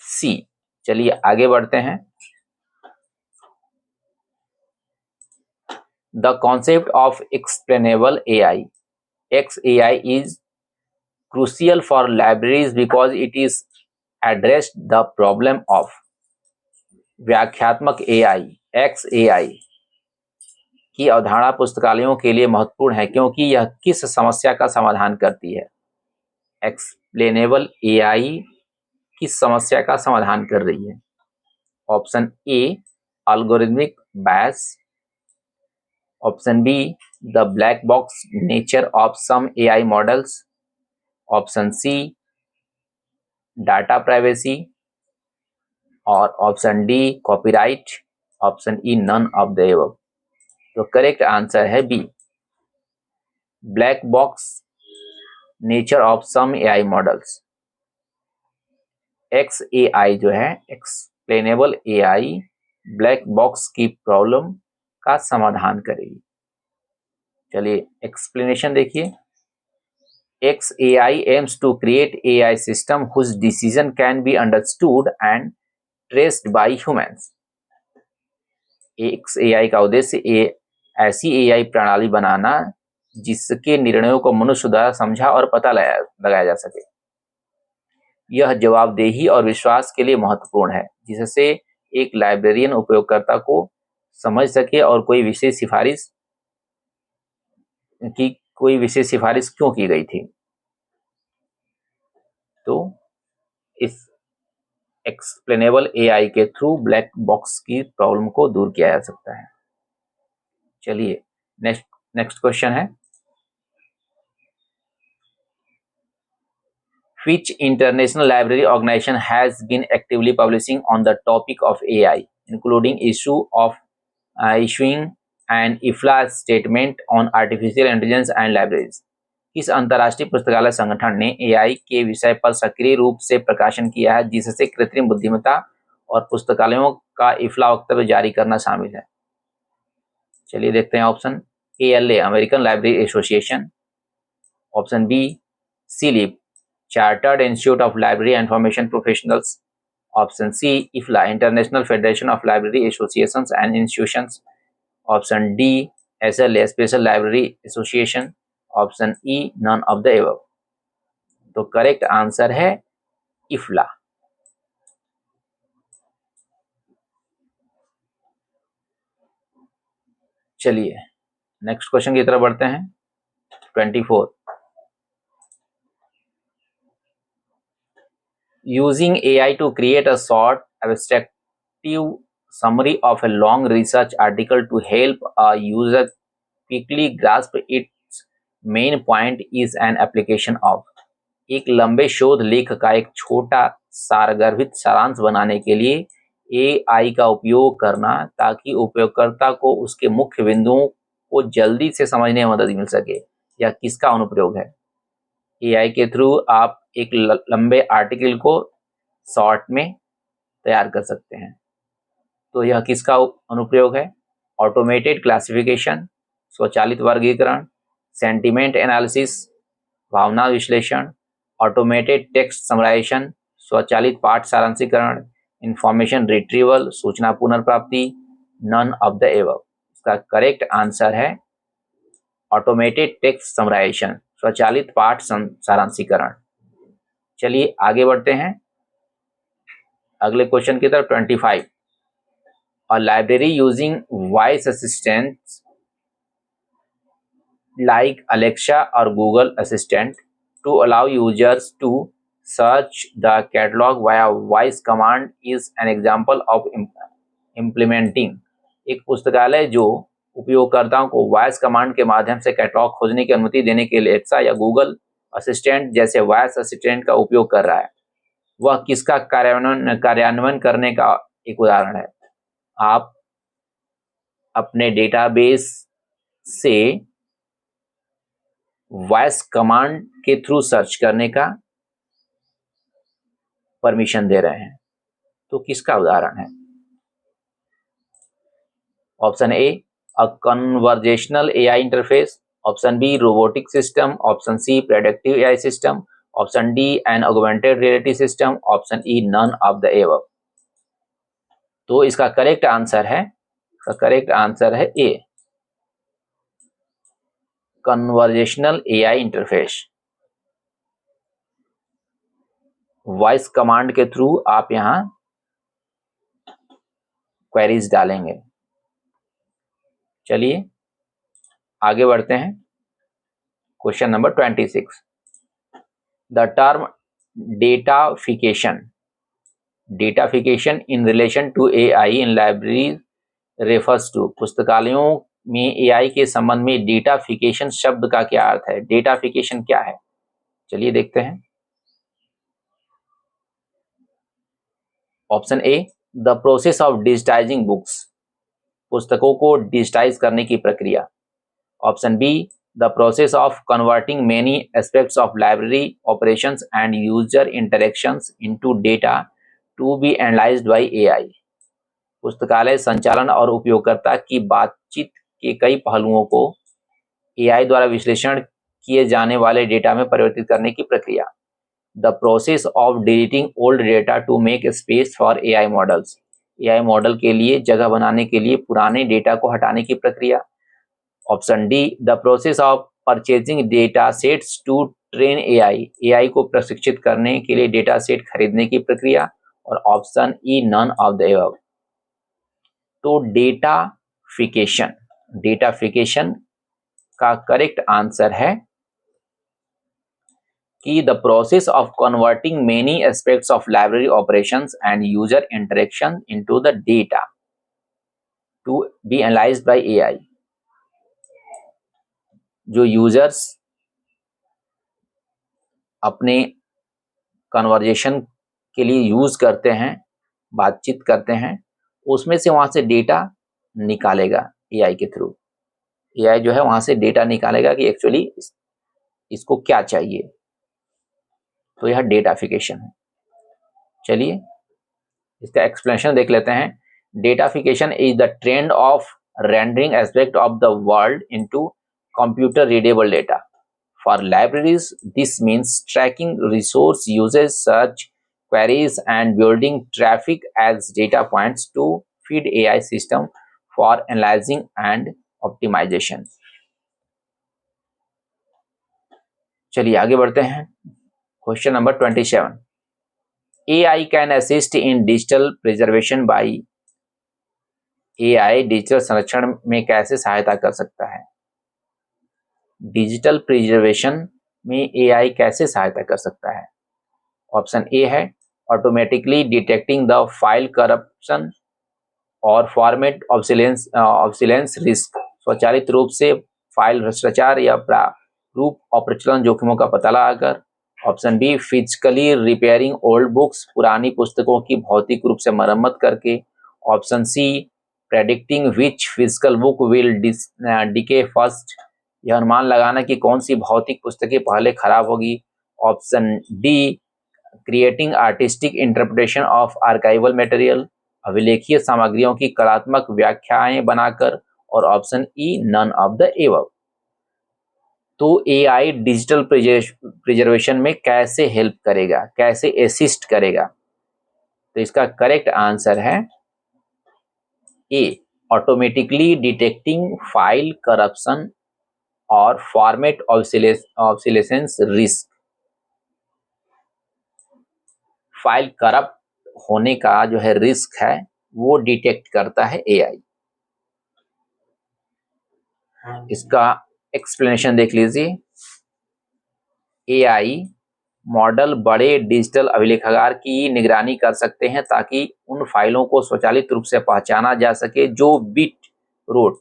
सी। चलिए आगे बढ़ते हैं। The concept of explainable AI XAI is crucial for libraries because it is addressed the problem of व्याख्यात्मक AI XAI की अवधारणा पुस्तकालयों के लिए महत्वपूर्ण है क्योंकि यह किस समस्या का समाधान करती है? एक्सप्लेनेबल एआई किस समस्या का समाधान कर रही है? Option A algorithmic bias, option B the black box nature of some AI models, option C data privacy और option D copyright, option E none of the above. तो करेक्ट आंसर है B black box nature of some AI models. XAI जो है explainable AI black box की problem का समाधान करेगी। चलिए एक्सप्लेनेशन देखिए। XAI aims to create AI system whose decision can be understood and traced by humans। XAI का उद्देश्य ऐसी AI प्रणाली बनाना जिसके निर्णयों को मनुष्य द्वारा समझा और पता लगाया जा सके। यह जवाबदेही और विश्वास के लिए महत्वपूर्ण है, जिससे एक लाइब्रेरियन उपयोगकर्ता को समझ सके और कोई विशेष सिफारिश क्यों की गई थी। तो इस एक्सप्लेनेबल एआई के थ्रू ब्लैक बॉक्स की प्रॉब्लम को दूर किया जा सकता है। चलिए नेक्स्ट क्वेश्चन है, Which international library organization has been actively publishing on the topic of AI, including issuing an IFLA statement on artificial intelligence and libraries? किस अंतर्राष्ट्रीय पुस्तकालय संगठन ने AI के विषय पर सक्रिय रूप से प्रकाशन किया है, जिससे कृत्रिम बुद्धिमत्ता और पुस्तकालयों का IFLA वक्तव्य जारी करना शामिल है? चलिए देखते हैं option. ALA American library association, option B CLIP Chartered Institute of Library and Information Professionals, option C IFLA International Federation of Library Associations and Institutions, option D SLA Special Library Association, option E none of the above। तो correct answer है IFLA। चलिए next question की तरफ बढ़ते हैं। 24 Using AI to create a short abstractive summary of a long research article to help a user quickly grasp its main point is an application of। एक लंबे शोध लेख का एक छोटा सारगर्भित सारांश बनाने के लिए AI का उपयोग करना ताकि उपयोगकर्ता को उसके मुख्य बिंदुओं को जल्दी से समझने में मदद मिल सके। यह किसका अनुप्रयोग है? AI के थ्रू आप एक लंबे आर्टिकल को शॉर्ट में तैयार कर सकते हैं। तो यह किसका अनुप्रयोग है? ऑटोमेटेड क्लासिफिकेशन, स्वचालित वर्गीकरण, सेंटिमेंट एनालिसिस, भावना विश्लेषण, ऑटोमेटेड टेक्स्ट समराइजेशन, स्वचालित पाठ सारांशीकरण, इंफॉर्मेशन रिट्रीवल, सूचना पुनर्प्राप्ति, नन ऑफ द एबव। इसका करेक्ट आंसर है ऑटोमेटेड टेक्स्ट समराइजेशन, स्वचालित पाठ सारांशीकरण। चलिए आगे बढ़ते हैं अगले क्वेश्चन की तरफ। 25 A library using voice assistants like Alexa or Google Assistant to allow users to search the catalog via voice command is an example of implementing। एक पुस्तकालय जो उपयोगकर्ताओं को वॉइस कमांड के माध्यम से कैटलॉग खोजने की अनुमति देने के लिए एलेक्सा या गूगल असिस्टेंट जैसे वॉइस असिस्टेंट का उपयोग कर रहा है, वह किसका कार्यान्वयन करने का एक उदाहरण है? आप अपने डेटाबेस से वॉइस कमांड के थ्रू सर्च करने का परमिशन दे रहे हैं, तो किसका उदाहरण है? Option A a conversational AI interface, option B robotic system, option C predictive AI system, option D an augmented reality system, option E none of the above. तो इसका करेक्ट आंसर है A conversational AI interface. Voice command के through आप यहां queries डालेंगे। चलिए आगे बढ़ते हैं question number 26। The term datafication datafication in relation to AI in library refers to, पुस्तकालयों में एआई के संबंध में डेटाफिकेशन शब्द का क्या अर्थ है? डेटाफिकेशन क्या है? चलिए देखते हैं। Option A, the process of digitising books, पुस्तकों को डिजिटाइज करने की प्रक्रिया। Option B, the process of converting many aspects of library operations and user interactions into data to be analysed by AI, पुस्तकालय संचालन और उपयोगकर्ता की बातचीत के कई पहलुओं को एआई द्वारा विश्लेषण किए जाने वाले डेटा में परिवर्तित करने की प्रक्रिया। The process of deleting old data to make space for AI models, AI model के लिए जगह बनाने के लिए पुराने डेटा को हटाने की प्रक्रिया। Option D, the process of purchasing data sets to train AI, AI को प्रशिक्षित करने के लिए डेटा सेट खरीदने की प्रक्रिया। और option E, none of the above. तो डेटाफिकेशन का करेक्ट आंसर है कि the process of converting many aspects of library operations and user interaction into the data to be analysed by AI. जो users अपने कन्वर्जेशन के लिए use करते हैं, बातचीत करते हैं, उसमें से वहां से डेटा निकालेगा एआई के थ्रू। एआई जो है वहां से डेटा निकालेगा कि एक्चुअली इसको क्या चाहिए। तो यह डेटाफिकेशन है। चलिए इसका एक्सप्लेनेशन देख लेते हैं। Datafication is the trend of rendering aspect of the world into computer readable data. For libraries this means tracking resource usage, search queries and building traffic as data points to feed AI system for analyzing and optimization। चलिए आगे बढ़ते हैं। Question number 27, AI can assist in digital preservation by, AI digital संरक्षण में कैसे सहायता कर सकता है? डिजिटल प्रिजर्वेशन में AI कैसे सहायता कर सकता है? ऑप्शन ए है, automatically detecting the file corruption और फॉर्मेट ऑब्सिलेंस रिस्क, स्वचालित रूप से फाइल भ्रष्टाचार या प्रारूप अप्रचलन जोखिमों का पता लगाकर। Option B, physically repairing old books, पुरानी पुस्तकों की भौतिक रूप से मरम्मत करके। Option C, predicting which physical book will decay first, यह अनुमान लगाना कि कौन सी भौतिक पुस्तकें पहले खराब होगी। Option D, creating artistic interpretation of archival material, अभिलेखीय सामग्रियों की कलात्मक व्याख्याएं बनाकर। और option E, none of the above. तो एआई डिजिटल प्रिजर्वेशन में कैसे हेल्प करेगा, कैसे असिस्ट करेगा? तो इसका करेक्ट आंसर है ए, ऑटोमेटिकली डिटेक्टिंग फाइल करप्शन और फॉर्मेट ऑब्सिलेसेंस रिस्क। फाइल करप्ट होने का जो है रिस्क है वो डिटेक्ट करता है एआई। इसका एक्सप्लेनेशन देख लीजिए। एआई मॉडल बड़े डिजिटल अभिलेखागार की निगरानी कर सकते हैं ताकि उन फाइलों को स्वचालित रूप से पहचाना जा सके जो बिट रोट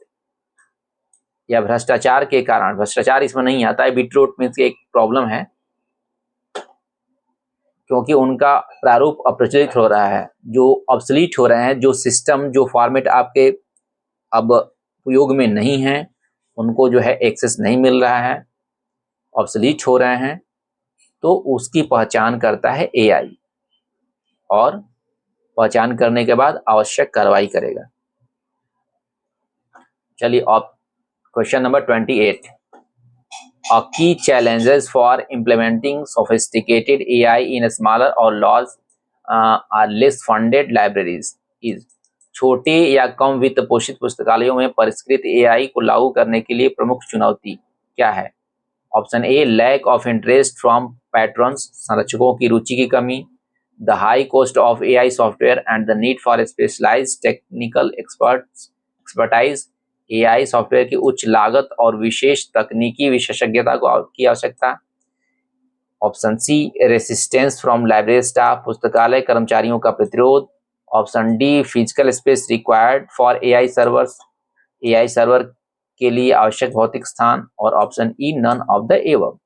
या भ्रष्टाचार के कारण, भ्रष्टाचार इसमें नहीं आता है, बिट रोट मीन्स एक प्रॉब्लम है क्योंकि उनका प्रारूप अप्रचलित हो रहा है, जो ऑब्सलीट हो रहे हैं, जो सिस्टम, जो फॉर्मेट आपके अब उपयोग में नहीं है, उनको जो है एक्सेस नहीं मिल रहा है, ऑब्सलीट हो रहे हैं, तो उसकी पहचान करता है एआई और पहचान करने के बाद आवश्यक कार्रवाई करेगा। चलिए अब क्वेश्चन नंबर 28, की challenges for implementing sophisticated AI in smaller or large or less funded libraries is, छोटे या कम वित्त पोषित पुस्तकालयों में परिष्कृत एआई को लागू करने के लिए प्रमुख चुनौती क्या है? Option A, lack of interest from patrons, संरक्षकों की रुचि की कमी। The high cost of AI software and the need for specialised technical expertise, AI software की उच्च लागत और विशेष तकनीकी विशेषज्ञता की आवश्यकता। Option C resistance from library staff, पुस्तकालय कर्मचारियों का प्रतिरोध। Option D physical space required for AI servers, AI server के लिए आवश्यक भौतिक स्थान। और option E none of the above.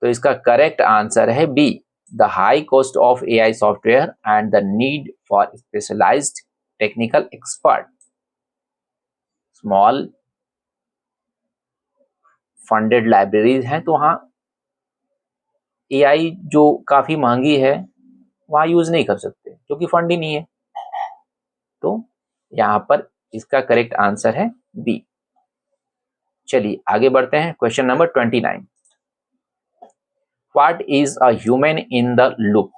तो इसका करेक्ट आंसर है B, the high cost of AI software and the need for specialised technical expert. Small funded libraries हैं तो वहाँ एआई जो काफी महंगी है वहाँ यूज नहीं कर सकते क्योंकि फंड ही नहीं है। तो यहाँ पर इसका करेक्ट आंसर है बी। चलिए आगे बढ़ते हैं। Question number 29, what is a human in the loop?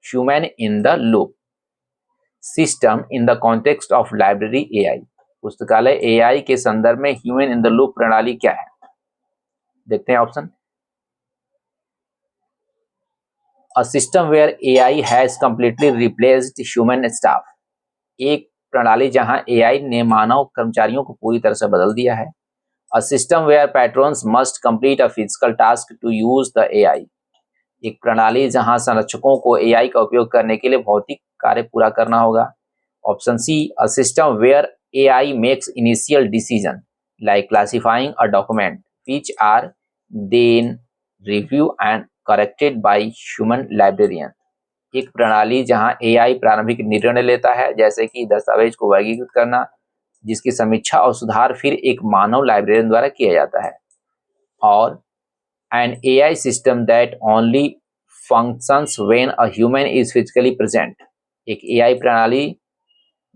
Human in the loop system in the context of library AI. पुस्तकालय एआई के संदर्भ में ह्यूमन इन द लूप प्रणाली क्या है? देखते हैं option. A system where AI has completely replaced human staff। एक प्रणाली जहां AI ने मानव कर्मचारियों को पूरी तरह से बदल दिया है। A system where patrons must complete a physical task to use the AI। एक प्रणाली जहां संरक्षकों को AI का उपयोग करने के लिए भौतिक कार्य पूरा करना होगा। Option C a system where AI makes initial decision like classifying a document which are then review and corrected by human librarian. एक प्रणाली जहां एआई प्रारंभिक निर्णय लेता है जैसे कि दस्तावेज को वर्गीकृत करना, जिसकी समीक्षा और सुधार फिर एक मानव लाइब्रेरियन द्वारा किया जाता है। और an AI system that only functions when a human is physically present. एक एआई प्रणाली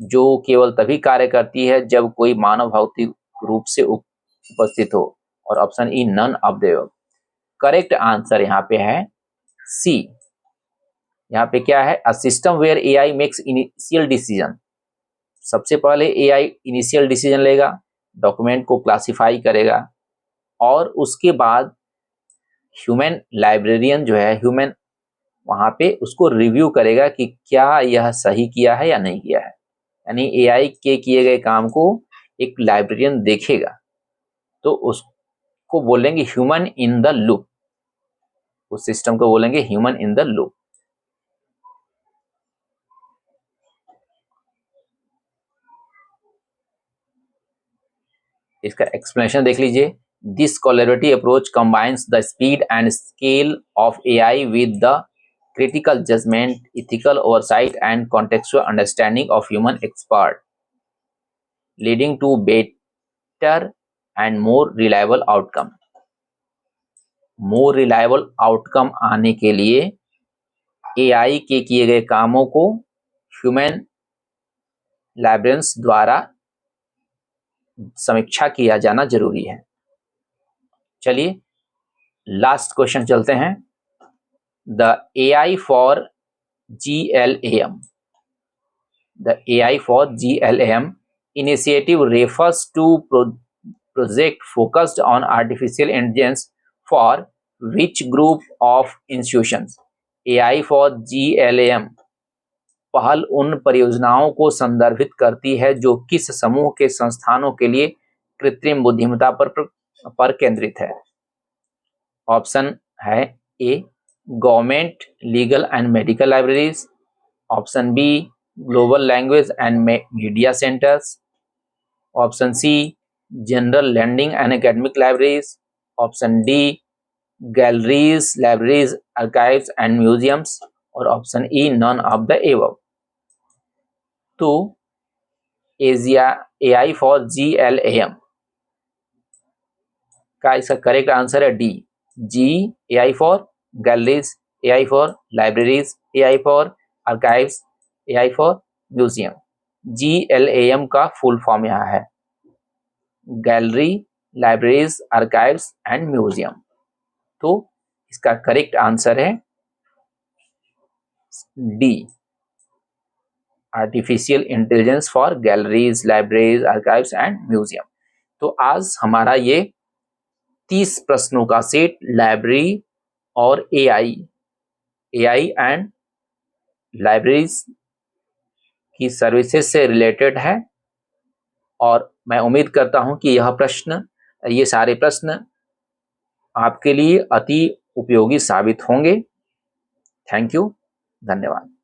जो केवल तभी कार्य करती है जब कोई मानव भौतिक रूप से उपस्थित हो। और option E none of the. Correct answer यहाँ पे है सी। यहाँ पे क्या है? A system where AI makes initial decision. सबसे पहले एआई इनिशियल डिसीजन लेगा, डॉक्यूमेंट को क्लासिफाई करेगा और उसके बाद ह्यूमन लाइब्रेरियन जो है, ह्यूमन वहां पे उसको रिव्यू करेगा कि क्या यह सही किया है या नहीं किया है। यानी एआई के किए गए काम को एक लाइब्रेरियन देखेगा तो उसको बोलेंगे ह्यूमन इन द लूप। उस सिस्टम को बोलेंगे ह्यूमन इन द लूप। इसका एक्सप्लेनेशन देख लीजिए। This collaborative approach combines the speed and scale of AI with the critical judgment, ethical oversight and contextual understanding of human expert, leading to better and more reliable outcome। more reliable outcome आने के लिए AI के किए गए कामों को human librarians द्वारा समीक्षा किया जाना जरूरी है। चलिए लास्ट क्वेश्चन चलते हैं। The AI for GLAM, the AI for GLAM initiative refers to project focused on artificial intelligence for which group of institutions? AI for GLAM पहल उन परियोजनाओं को संदर्भित करती है जो किस समूह के संस्थानों के लिए कृत्रिम बुद्धिमत्ता पर केंद्रित है। ऑप्शन है A government legal and medical libraries, option B global language and media centres, option C general lending and academic libraries, option D galleries libraries archives and museums और option E none of the above. तो एजिया AI for GLAM का इसका correct answer है D, G AI for galleries, AI for libraries, AI for archives, AI for museum. GLAM का full form यहाँ है gallery libraries archives and museum. तो इसका करेक्ट आंसर है D, artificial intelligence for galleries libraries archives and museum. तो आज हमारा ये 30 प्रश्नों का सेट लाइब्रेरी और एआई एंड लाइब्रेरीज की सर्विसेज से रिलेटेड है। और मैं उम्मीद करता हूं कि ये सारे प्रश्न आपके लिए अति उपयोगी साबित होंगे। थैंक यू, धन्यवाद।